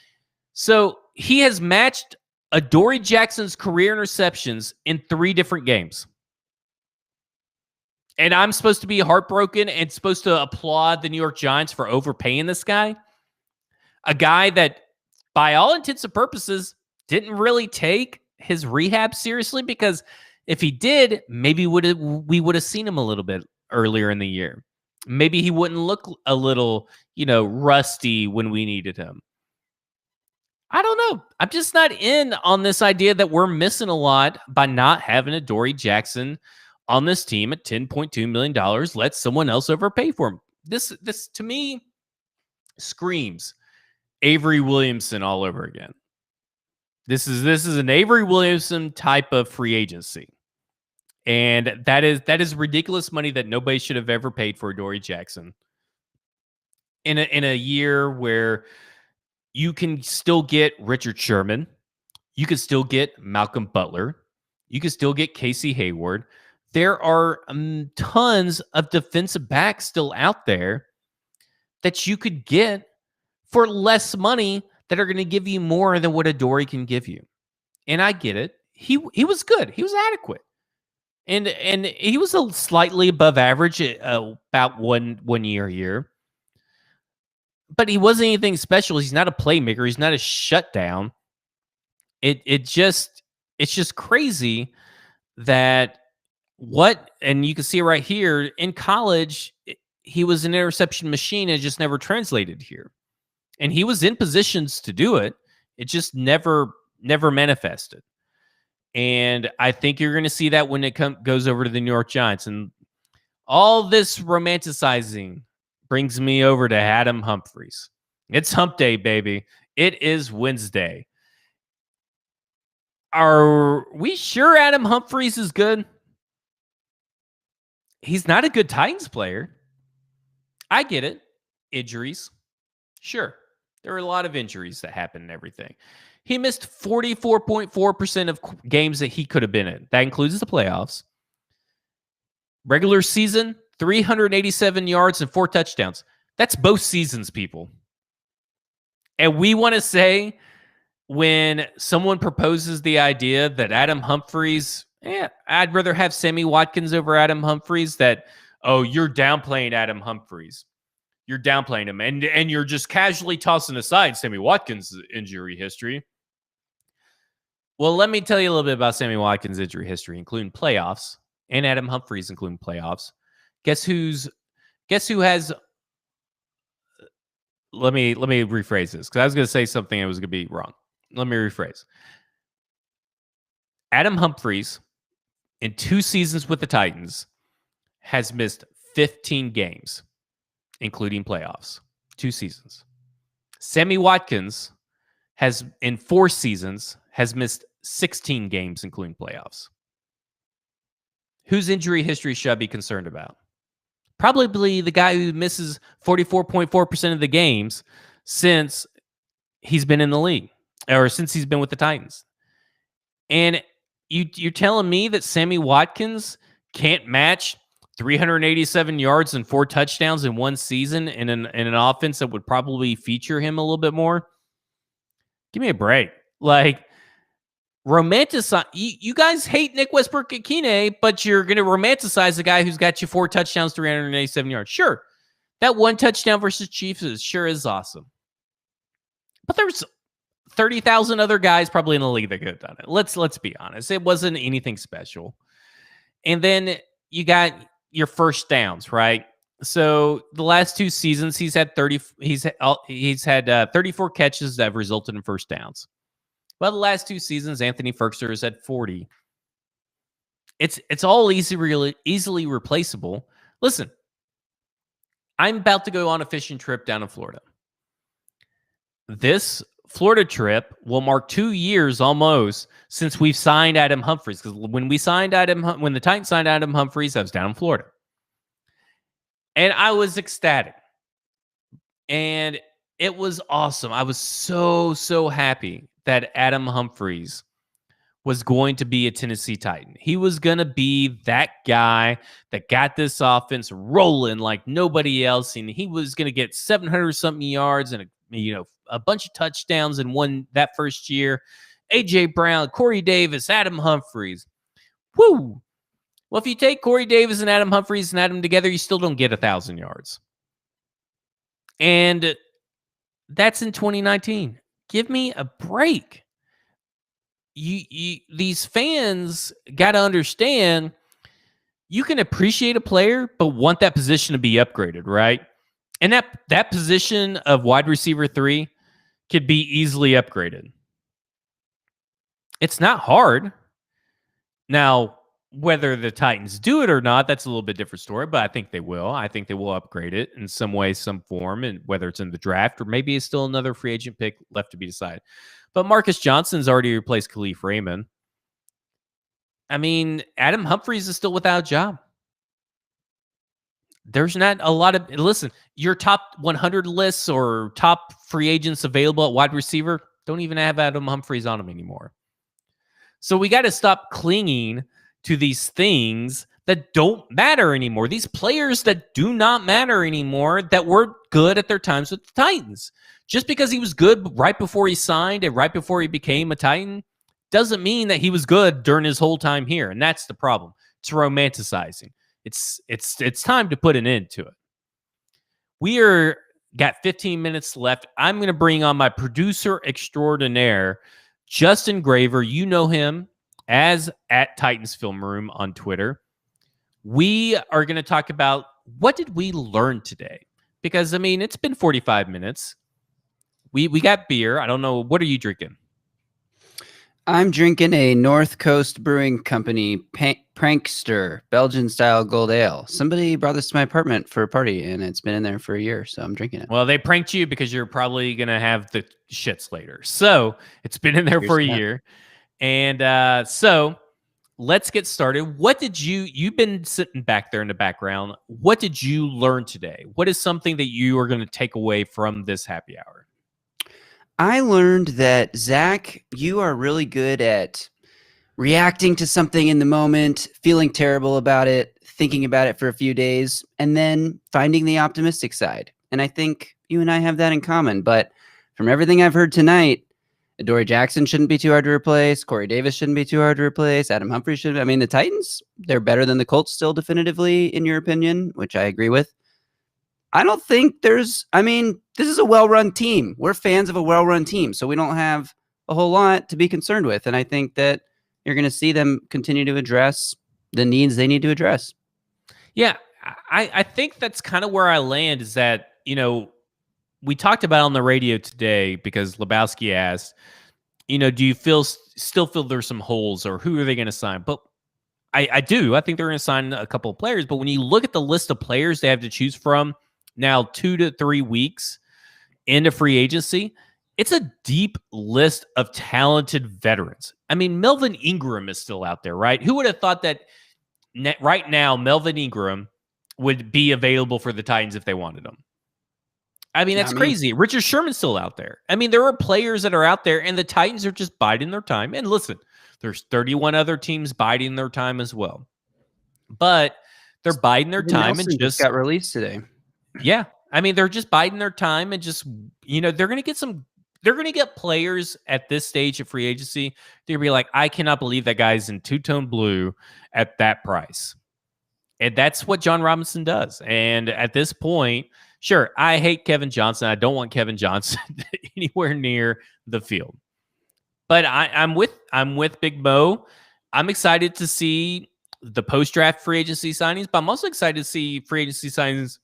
So he has matched Adoree Jackson's career interceptions in 3 different games. And I'm supposed to be heartbroken and supposed to applaud the New York Giants for overpaying this guy? A guy that, by all intents and purposes, didn't really take his rehab seriously, because if he did, maybe we would have seen him a little bit earlier in the year. Maybe he wouldn't look a little, rusty when we needed him. I don't know. I'm just not in on this idea that we're missing a lot by not having Adoree Jackson on this team at $10.2 million. Let someone else overpay for him. This to me screams Avery Williamson all over again. This is an Avery Williamson type of free agency. And that is ridiculous money that nobody should have ever paid for Adoree Jackson. In a year where you can still get Richard Sherman, you can still get Malcolm Butler, you can still get Casey Hayward. There are tons of defensive backs still out there that you could get for less money that are going to give you more than what Adoree can give you. And I get it. He was good. He was adequate. And he was a slightly above average about one year a year. But he wasn't anything special. He's not a playmaker. He's not a shutdown. it's just crazy that and you can see it right here in college, he was an interception machine and it just never translated here. And he was in positions to do it. It just never manifested. And I think you're going to see that when it goes over to the New York Giants. And all this romanticizing brings me over to Adam Humphries. It's hump day, baby. It is Wednesday. Are we sure Adam Humphries is good? He's not a good Titans player. I get it. Injuries. Sure. There are a lot of injuries that happen and everything. He missed 44.4% of games that he could have been in. That includes the playoffs. Regular season, 387 yards and 4 touchdowns. That's both seasons, people. And we want to say when someone proposes the idea that Adam Humphries, I'd rather have Sammy Watkins over Adam Humphries, that, oh, you're downplaying Adam Humphries. You're downplaying him, and you're just casually tossing aside Sammy Watkins' injury history. Well, let me tell you a little bit about Sammy Watkins' injury history, including playoffs, and Adam Humphries, including playoffs. Guess who has? Let me rephrase this, because I was going to say something that was going to be wrong. Let me rephrase. Adam Humphries, in 2 seasons with the Titans, has missed 15 games, including playoffs. 2 seasons. Sammy Watkins has, in 4 seasons, has missed 16 games, including playoffs. Whose injury history should I be concerned about? Probably the guy who misses 44.4% of the games since he's been in the league, or since he's been with the Titans. And you're telling me that Sammy Watkins can't match 387 yards and 4 touchdowns in 1 season in an offense that would probably feature him a little bit more? Give me a break. Like, romanticize. You guys hate Nick Westbrook-Ikine, but you're going to romanticize the guy who's got you 4 touchdowns, 387 yards. Sure, that 1 touchdown versus Chiefs is awesome. But there's 30,000 other guys probably in the league that could have done it. Let's be honest. It wasn't anything special. And then you got your first downs, right? So the last 2 seasons, he's had 34 catches that have resulted in first downs. Well, the last 2 seasons, Anthony Firkser has had 40. It's all easily replaceable. Listen, I'm about to go on a fishing trip down in Florida. This Florida trip will mark 2 years almost since we've signed Adam Humphries. Because when the Titans signed Adam Humphries, I was down in Florida. And I was ecstatic. And it was awesome. I was so happy that Adam Humphries was going to be a Tennessee Titan. He was going to be that guy that got this offense rolling like nobody else. And he was going to get 700-something yards and a bunch of touchdowns in that first year. A.J. Brown, Corey Davis, Adam Humphries. Woo! Well, if you take Corey Davis and Adam Humphries and add them together, you still don't get 1,000 yards. And that's in 2019. Give me a break. These fans got to understand you can appreciate a player, but want that position to be upgraded, right? And that position of wide receiver 3 could be easily upgraded. It's not hard. Now, whether the Titans do it or not, that's a little bit different story, but I think they will. I think they will upgrade it in some way, some form, and whether it's in the draft or maybe it's still another free agent pick left to be decided. But Marcus Johnson's already replaced Khalif Raymond. I mean, Adam Humphries is still without a job. There's not a lot of... Listen, your top 100 lists or top free agents available at wide receiver don't even have Adam Humphries on them anymore. So we got to stop clinging to these things that don't matter anymore. These players that do not matter anymore that were good at their times with the Titans. Just because he was good right before he signed and right before he became a Titan doesn't mean that he was good during his whole time here. And that's the problem. It's romanticizing. It's time to put an end to it. We got 15 minutes left. I'm going to bring on my producer extraordinaire, Justin Graver, you know him as at Titans Film Room on Twitter. We are going to talk about what did we learn today? Because, I mean, it's been 45 minutes. We got beer. I don't know. What are you drinking? I'm drinking a North Coast Brewing Company Prankster Belgian-style gold ale. Somebody brought this to my apartment for a party, and it's been in there for a year, so I'm drinking it. Well, they pranked you because you're probably going to have the shits later. So it's been in there for a year. And so let's get started. What did you've been sitting back there in the background. What did you learn today? What is something that you are going to take away from this happy hour? I learned that, Zach, you are really good at reacting to something in the moment, feeling terrible about it, thinking about it for a few days, and then finding the optimistic side. And I think you and I have that in common. But from everything I've heard tonight, Adoree Jackson shouldn't be too hard to replace. Corey Davis shouldn't be too hard to replace. Adam Humphries should. I mean, the Titans, they're better than the Colts still definitively, in your opinion, which I agree with. I don't think this is a well-run team. We're fans of a well-run team, so we don't have a whole lot to be concerned with. And I think that you're going to see them continue to address the needs they need to address. Yeah, I think that's kind of where I land is that, we talked about on the radio today because Lebowski asked, do you still feel there's some holes or who are they going to sign? But I do. I think they're going to sign a couple of players. But when you look at the list of players they have to choose from now 2 to 3 weeks into free agency, it's a deep list of talented veterans. I mean, Melvin Ingram is still out there, right? Who would have thought that right now Melvin Ingram would be available for the Titans if they wanted him? I mean, that's crazy. Richard Sherman's still out there. I mean, there are players that are out there, and the Titans are just biding their time. And listen, there's 31 other teams biding their time as well. But they're biding their time and just got released today. Yeah. I mean, they're just biding their time and just, they're going to get players at this stage of free agency. They're going to be like, I cannot believe that guy's in two-tone blue at that price. And that's what John Robinson does. And at this point, sure, I hate Kevin Johnson. I don't want Kevin Johnson anywhere near the field. But I'm with Big Mo. I'm excited to see the post-draft free agency signings, but I'm also excited to see free agency signings,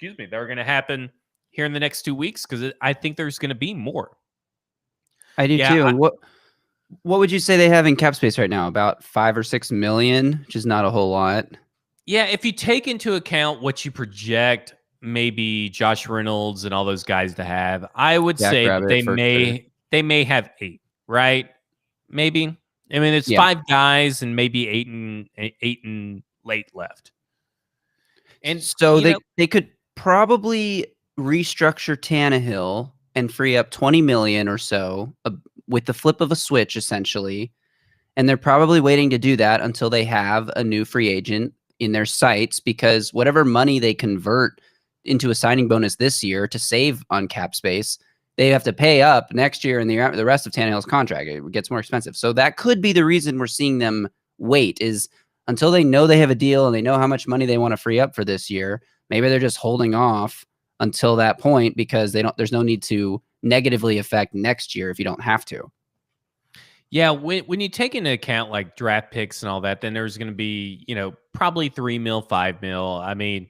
that are going to happen here in the next 2 weeks because I think there's going to be more. I do too. What would you say they have in cap space right now? About 5 or 6 million, which is not a whole lot. Yeah, if you take into account what you project maybe Josh Reynolds and all those guys to have, I would say that they may have 8, right? Maybe. I mean, it's 5 guys and maybe 8 and late left. And so they could probably restructure Tannehill and free up 20 million or so with the flip of a switch, essentially. And they're probably waiting to do that until they have a new free agent in their sights, because whatever money they convert into a signing bonus this year to save on cap space, they have to pay up next year and the rest of Tannehill's contract. It gets more expensive. So that could be the reason we're seeing them wait, is until they know they have a deal and they know how much money they want to free up for this year. Maybe they're just holding off until that point because there's no need to negatively affect next year if you don't have to. Yeah, when you take into account like draft picks and all that, then there's going to be, probably 3 mil, 5 mil. I mean,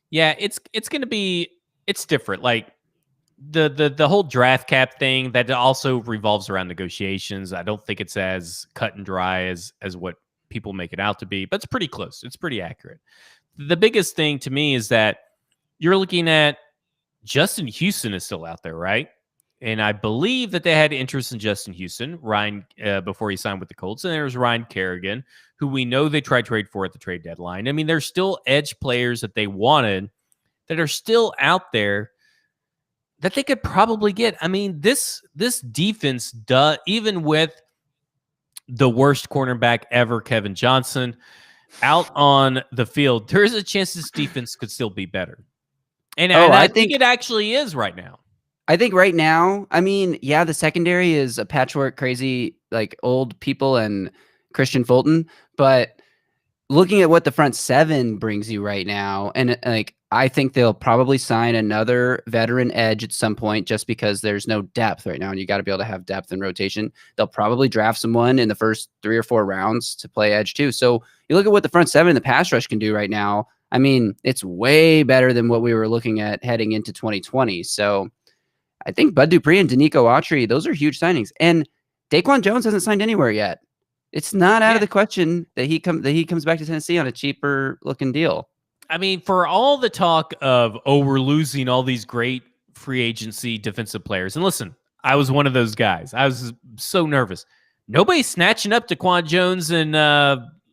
yeah, it's going to be, it's different. Like the whole draft cap thing that also revolves around negotiations. I don't think it's as cut and dry as what people make it out to be, but it's pretty close. It's pretty accurate. The biggest thing to me is that you're looking at Justin Houston is still out there, right? And I believe that they had interest in Justin Houston, Ryan, before he signed with the Colts. And there's Ryan Kerrigan, who we know they tried to trade for at the trade deadline. I mean, there's still edge players that they wanted that are still out there that they could probably get. I mean, this defense, even with the worst cornerback ever, Kevin Johnson, out on the field, there is a chance this defense could still be better. And I think it actually is right now. I think right now, I mean, yeah, the secondary is a patchwork, crazy, like old people and Christian Fulton. But looking at what the front seven brings you right now, and like I think they'll probably sign another veteran edge at some point just because there's no depth right now, and you got to be able to have depth and rotation. They'll probably draft someone in the first 3 or 4 rounds to play edge too. So you look at what the front seven and the pass rush can do right now. I mean, it's way better than what we were looking at heading into 2020. So I think Bud Dupree and Danico Autry, those are huge signings. And Daquan Jones hasn't signed anywhere yet. It's not out of the question that he comes back to Tennessee on a cheaper looking deal. I mean, for all the talk of, we're losing all these great free agency defensive players. And listen, I was one of those guys. I was so nervous. Nobody's snatching up Daquan Jones and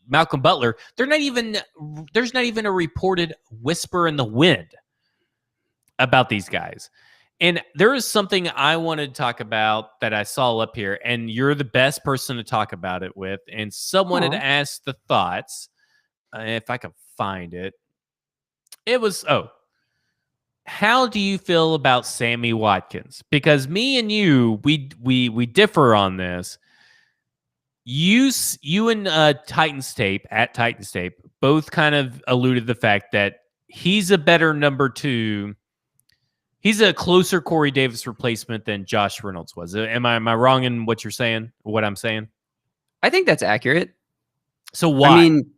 Malcolm Butler. There's not even a reported whisper in the wind about these guys. And there is something I wanted to talk about that I saw up here, and you're the best person to talk about it with. And someone had asked the thoughts, if I could find it. It was, how do you feel about Sammy Watkins? Because me and you, we differ on this. You and Titans Tape both kind of alluded to the fact that he's a better number 2. He's a closer Corey Davis replacement than Josh Reynolds was. Am I wrong in what you're saying? What I'm saying? I think that's accurate. So why? I mean,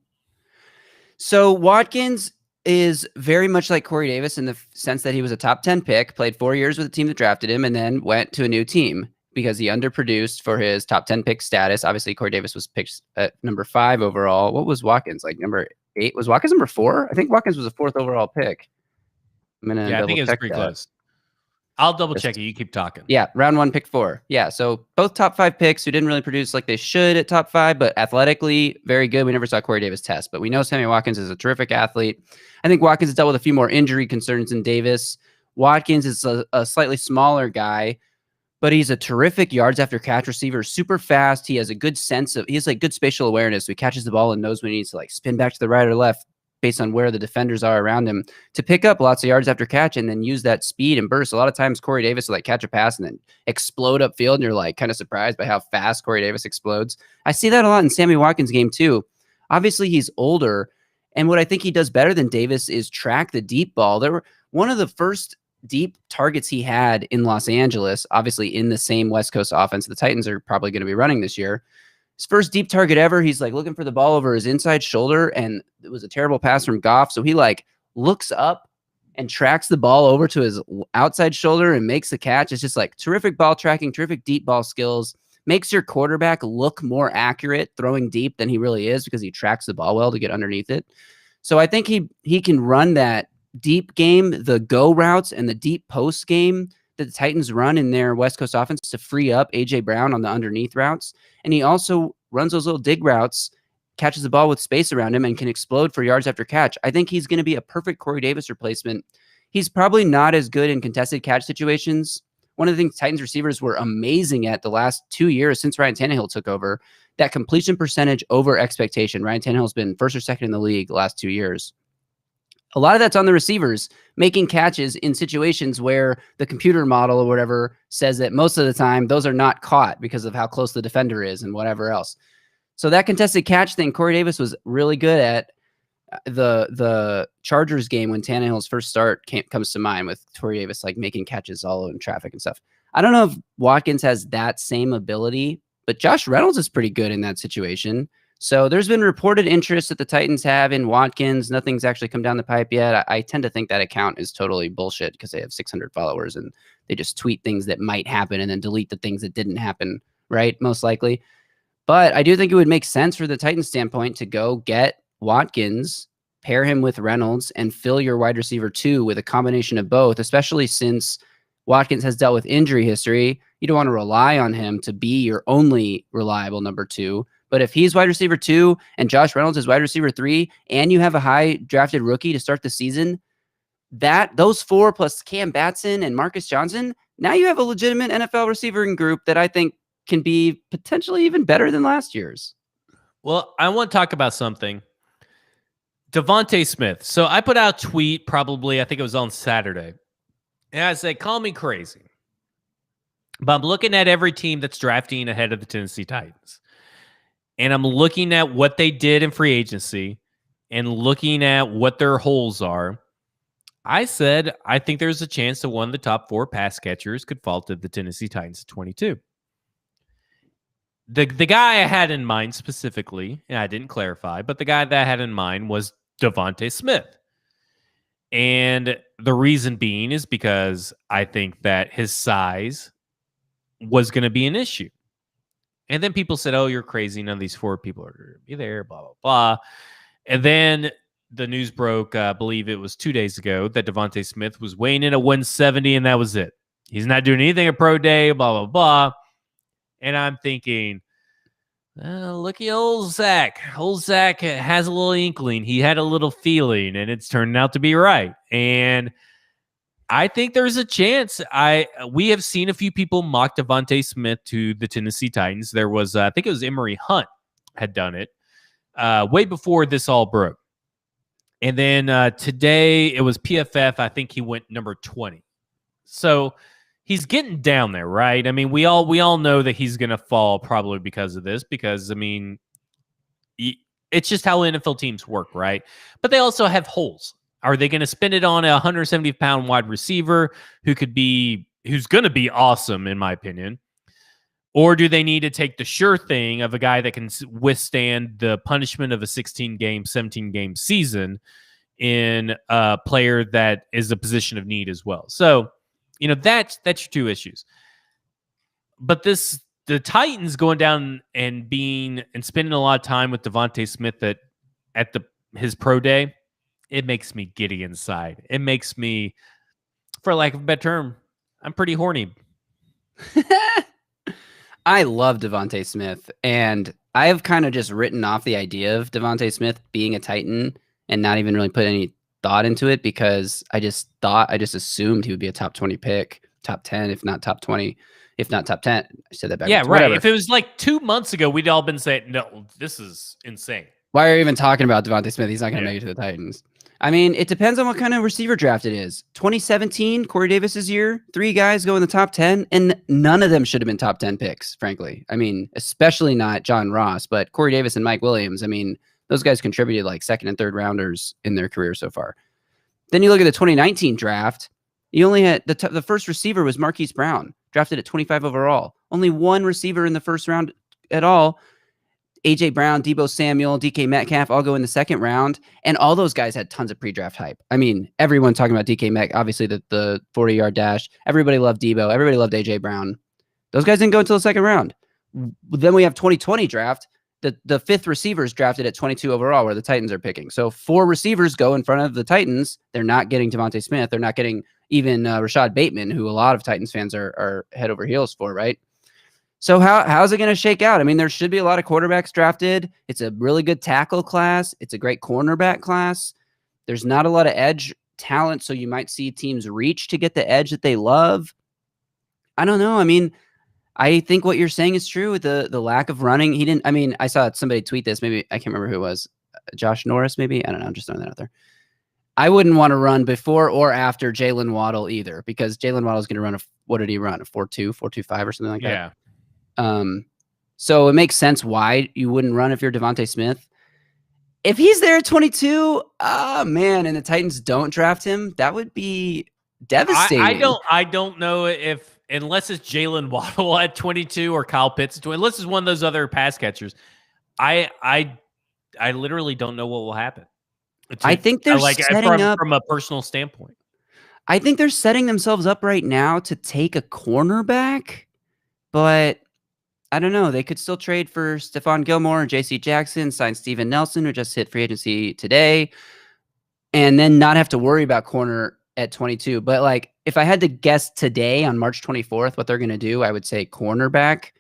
so Watkins is very much like Corey Davis in the sense that he was a top 10 pick, played 4 years with the team that drafted him, and then went to a new team because he underproduced for his top 10 pick status. Obviously, Corey Davis was picked at number 5 overall. What was Watkins, like number 8? Was Watkins number 4? I think Watkins was a 4th overall pick. I think it was pretty close. I'll double check it. You keep talking. Yeah, round 1, pick 4. Yeah, so both top 5 picks who didn't really produce like they should at top 5, but athletically very good. We never saw Corey Davis test, but we know Sammy Watkins is a terrific athlete. I think Watkins has dealt with a few more injury concerns than Davis. Watkins is a slightly smaller guy, but he's a terrific yards after catch receiver, super fast. He has a good he has like good spatial awareness. So he catches the ball and knows when he needs to like spin back to the right or left based on where the defenders are around him to pick up lots of yards after catch and then use that speed and burst. A lot of times Corey Davis will like catch a pass and then explode upfield, and you're like kind of surprised by how fast Corey Davis explodes. I see that a lot in Sammy Watkins' game too. Obviously he's older, and what I think he does better than Davis is track the deep ball. There were one of the first deep targets he had in Los Angeles, obviously in the same West Coast offense the Titans are probably going to be running this year. His first deep target ever, he's like looking for the ball over his inside shoulder, and it was a terrible pass from Goff. So he like looks up and tracks the ball over to his outside shoulder and makes the catch. It's just like terrific ball tracking, terrific deep ball skills, makes your quarterback look more accurate throwing deep than he really is because he tracks the ball well to get underneath it. So I think he can run that deep game, the go routes and the deep post game that the Titans run in their West Coast offense to free up A.J. Brown on the underneath routes. And he also runs those little dig routes, catches the ball with space around him, and can explode for yards after catch. I think he's going to be a perfect Corey Davis replacement. He's probably not as good in contested catch situations. One of the things Titans receivers were amazing at the last 2 years since Ryan Tannehill took over, that completion percentage over expectation. Ryan Tannehill's been first or second in the league the last 2 years. A lot of that's on the receivers making catches in situations where the computer model or whatever says that most of the time those are not caught because of how close the defender is and whatever else. So that contested catch thing, Corey Davis was really good at. The Chargers game when Tannehill's first start comes to mind with Corey Davis like making catches all in traffic and stuff. I don't know if Watkins has that same ability, but Josh Reynolds is pretty good in that situation. So there's been reported interest that the Titans have in Watkins. Nothing's actually come down the pipe yet. I tend to think that account is totally bullshit because they have 600 followers and they just tweet things that might happen and then delete the things that didn't happen, right? Most likely. But I do think it would make sense for the Titans standpoint to go get Watkins, pair him with Reynolds, and fill your wide receiver 2 with a combination of both, especially since Watkins has dealt with injury history. You don't want to rely on him to be your only reliable number 2. But if he's wide receiver 2 and Josh Reynolds is wide receiver 3, and you have a high drafted rookie to start the season, those 4 plus Cam Batson and Marcus Johnson, now you have a legitimate NFL receiving group that I think can be potentially even better than last year's. Well, I want to talk about something. Devontae Smith. So I put out a tweet probably, I think it was on Saturday. And I said, call me crazy, but I'm looking at every team that's drafting ahead of the Tennessee Titans. And I'm looking at what they did in free agency and looking at what their holes are. I said I think there's a chance that one of the top 4 pass catchers could fall to the Tennessee Titans at 22. The guy I had in mind specifically, and I didn't clarify, but the guy that I had in mind was Devontae Smith. And the reason being is because I think that his size was going to be an issue. And then people said, oh, you're crazy. None of these 4 people are going to be there, blah, blah, blah. And then the news broke, I believe it was 2 days ago, that Devontae Smith was weighing in at 170, and that was it. He's not doing anything at pro day, blah, blah, blah. And I'm thinking, look at old Zach. Old Zach has a little inkling. He had a little feeling, and it's turning out to be right. And I think there's a chance. We have seen a few people mock Devontae Smith to the Tennessee Titans. There was, I think it was Emory Hunt had done it way before this all broke. And then today it was PFF. I think he went number 20. So he's getting down there, right? I mean, we all know that he's going to fall probably because of this, because, I mean, it's just how NFL teams work, right? But they also have holes. Are they going to spend it on a 170-pound wide receiver who's going to be awesome, in my opinion? Or do they need to take the sure thing of a guy that can withstand the punishment of a 16-game, 17-game season in a player that is a position of need as well? So, that's your 2 issues. But the Titans going down and spending a lot of time with Devontae Smith at his pro day, it makes me giddy inside. It makes me, for lack of a better term, I'm pretty horny. I love Devontae Smith, and I have kind of just written off the idea of Devontae Smith being a Titan and not even really put any thought into it, because I just assumed he would be a top 20 pick, top 10, if not top 20, if not top 10. I said that back. Yeah, right. Whatever. If it was like 2 months ago, we'd all been saying, no, this is insane. Why are you even talking about Devontae Smith? He's not going to make it to the Titans. I mean, it depends on what kind of receiver draft it is. 2017, Corey Davis's year, 3 guys go in the top 10, and none of them should have been top 10 picks, frankly. I mean, especially not John Ross, but Corey Davis and Mike Williams. I mean, those guys contributed like 2nd and 3rd rounders in their career so far. Then you look at the 2019 draft, you only had the first receiver was Marquise Brown, drafted at 25 overall. Only 1 receiver in the first round at all. A.J. Brown, Deebo Samuel, DK Metcalf all go in the 2nd round, and all those guys had tons of pre-draft hype. I mean, everyone talking about DK Metcalf, obviously the 40-yard dash. Everybody loved Deebo. Everybody loved A.J. Brown. Those guys didn't go until the 2nd round. Then we have 2020 draft. The 5th receiver is drafted at 22 overall, where the Titans are picking. So 4 receivers go in front of the Titans. They're not getting Devontae Smith. They're not getting even Rashad Bateman, who a lot of Titans fans are head over heels for, right? So how's it going to shake out? I mean, there should be a lot of quarterbacks drafted. It's a really good tackle class. It's a great cornerback class. There's not a lot of edge talent, so you might see teams reach to get the edge that they love. I don't know. I mean, I think what you're saying is true with the lack of running. I saw somebody tweet this. Maybe I can't remember who it was. Josh Norris, maybe? I don't know. I'm just throwing that out there. I wouldn't want to run before or after Jalen Waddle either, because Jalen Waddle is going to run what did he run? A 4.2, 4.25 or something like that? Yeah. So it makes sense why you wouldn't run if you're Devontae Smith. If he's there at 22, man, and the Titans don't draft him, that would be devastating. I don't know if, unless it's Jalen Waddle at 22 or Kyle Pitts at 20, unless it's one of those other pass catchers, I literally don't know what will happen. I think they're setting up from a personal standpoint. I think they're setting themselves up right now to take a cornerback, but I don't know. They could still trade for Stephon Gilmore and J.C. Jackson, sign Steven Nelson, who just hit free agency today, and then not have to worry about corner at 22. But like, if I had to guess today on March 24th what they're going to do, I would say cornerback.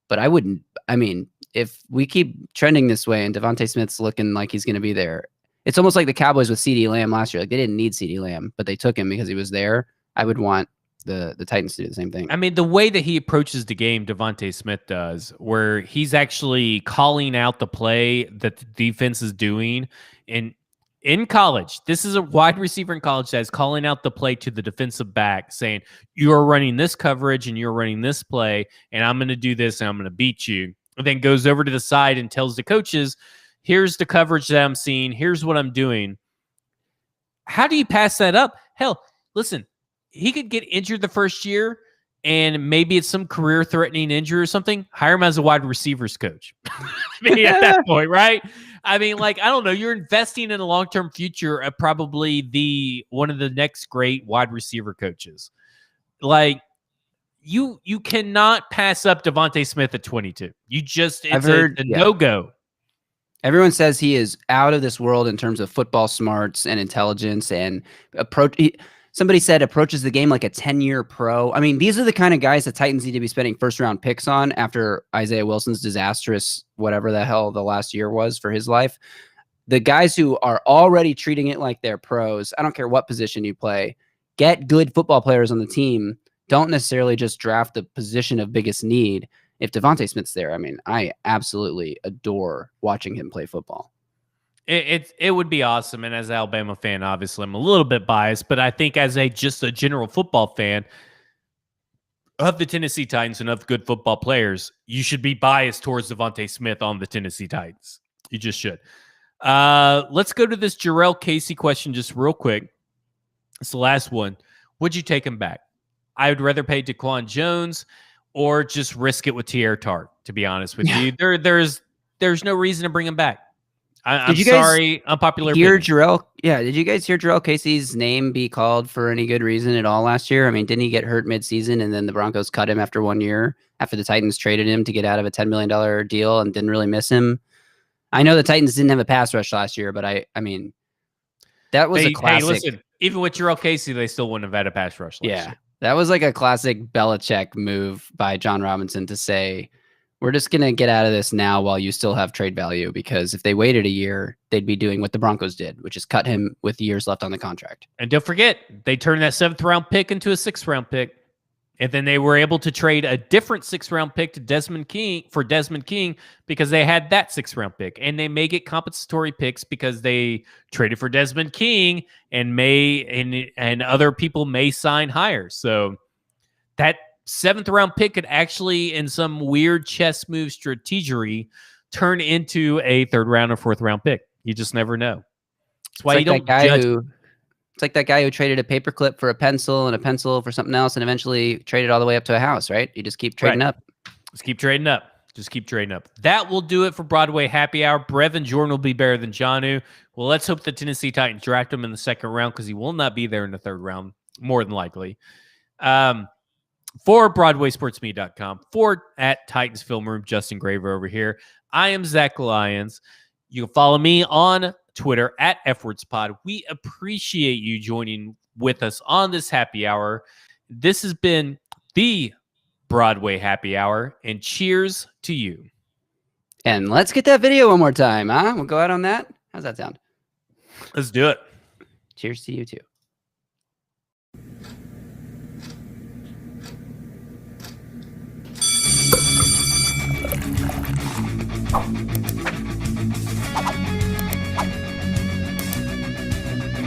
But I wouldn't. I mean, if we keep trending this way and Devontae Smith's looking like he's going to be there, it's almost like the Cowboys with CeeDee Lamb last year. Like, they didn't need CeeDee Lamb, but they took him because he was there. I would want the Titans to do the same thing. I mean, the way that he approaches the game, Devontae Smith does, where he's actually calling out the play that the defense is doing. And in college, this is a wide receiver in college that's calling out the play to the defensive back, saying, you're running this coverage and you're running this play, and I'm going to do this and I'm going to beat you. And then goes over to the side and tells the coaches, here's the coverage that I'm seeing. Here's what I'm doing. how do you pass that up? Hell, listen, he could get injured the first year, and maybe it's some career-threatening injury or something. Hire him as a wide receivers coach. Maybe at that point, right? I mean, like, I don't know. You're investing in a long-term future of probably one of the next great wide receiver coaches. Like, you cannot pass up Devontae Smith at 22. It's a no-go. Everyone says he is out of this world in terms of football smarts and intelligence and approach. Somebody said approaches the game like a 10-year pro. I mean, these are the kind of guys the Titans need to be spending first-round picks on after Isaiah Wilson's disastrous whatever the hell the last year was for his life. The guys who are already treating it like they're pros, I don't care what position you play, get good football players on the team. Don't necessarily just draft the position of biggest need. If Devontae Smith's there, I mean, I absolutely adore watching him play football. It would be awesome. And as an Alabama fan, obviously, I'm a little bit biased, but I think as just a general football fan of the Tennessee Titans and of good football players, you should be biased towards Devontae Smith on the Tennessee Titans. You just should. Let's go to this Jarrell Casey question just real quick. It's the last one. Would you take him back? I would rather pay Daquan Jones or just risk it with Tierra Tart, to be honest with you. There's no reason to bring him back. I'm sorry, unpopular opinion. Did you guys hear Jarrell Casey's name be called for any good reason at all last year? I mean, didn't he get hurt midseason and then the Broncos cut him after 1 year after the Titans traded him to get out of a $10 million deal and didn't really miss him? I know the Titans didn't have a pass rush last year, but I mean, that was a classic. Hey, listen, even with Jarrell Casey, they still wouldn't have had a pass rush last year. That was like a classic Belichick move by John Robinson to say, we're just going to get out of this now while you still have trade value, because if they waited a year, they'd be doing what the Broncos did, which is cut him with years left on the contract. And don't forget, they turned that 7th-round pick into a 6th-round pick. And then they were able to trade a different 6th-round pick to Desmond King because they had that 6th-round pick. And they may get compensatory picks because they traded for Desmond King and other people may sign higher. So that 7th-round pick could actually, in some weird chess move strategery, turn into a 3rd-round or 4th-round pick. You just never know. That's why you don't judge. It's like that guy who traded a paperclip for a pencil and a pencil for something else and eventually traded all the way up to a house, right? You just keep trading up. Just keep trading up. Just keep trading up. That will do it for Broadway Happy Hour. Brevin Jordan will be better than Jonnu. Well, let's hope the Tennessee Titans draft him in the 2nd round because he will not be there in the 3rd round, more than likely. For BroadwaySportsMedia.com, for at Titans Film Room, Justin Graver over here. I am Zach Lyons. You can follow me on Twitter at FWordsPod. We appreciate you joining with us on this happy hour. This has been the Broadway Happy Hour, and cheers to you. And let's get that video one more time, huh? We'll go out on that. How's that sound? Let's do it. Cheers to you too.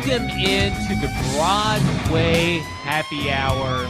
Welcome into the Broadway Happy Hour.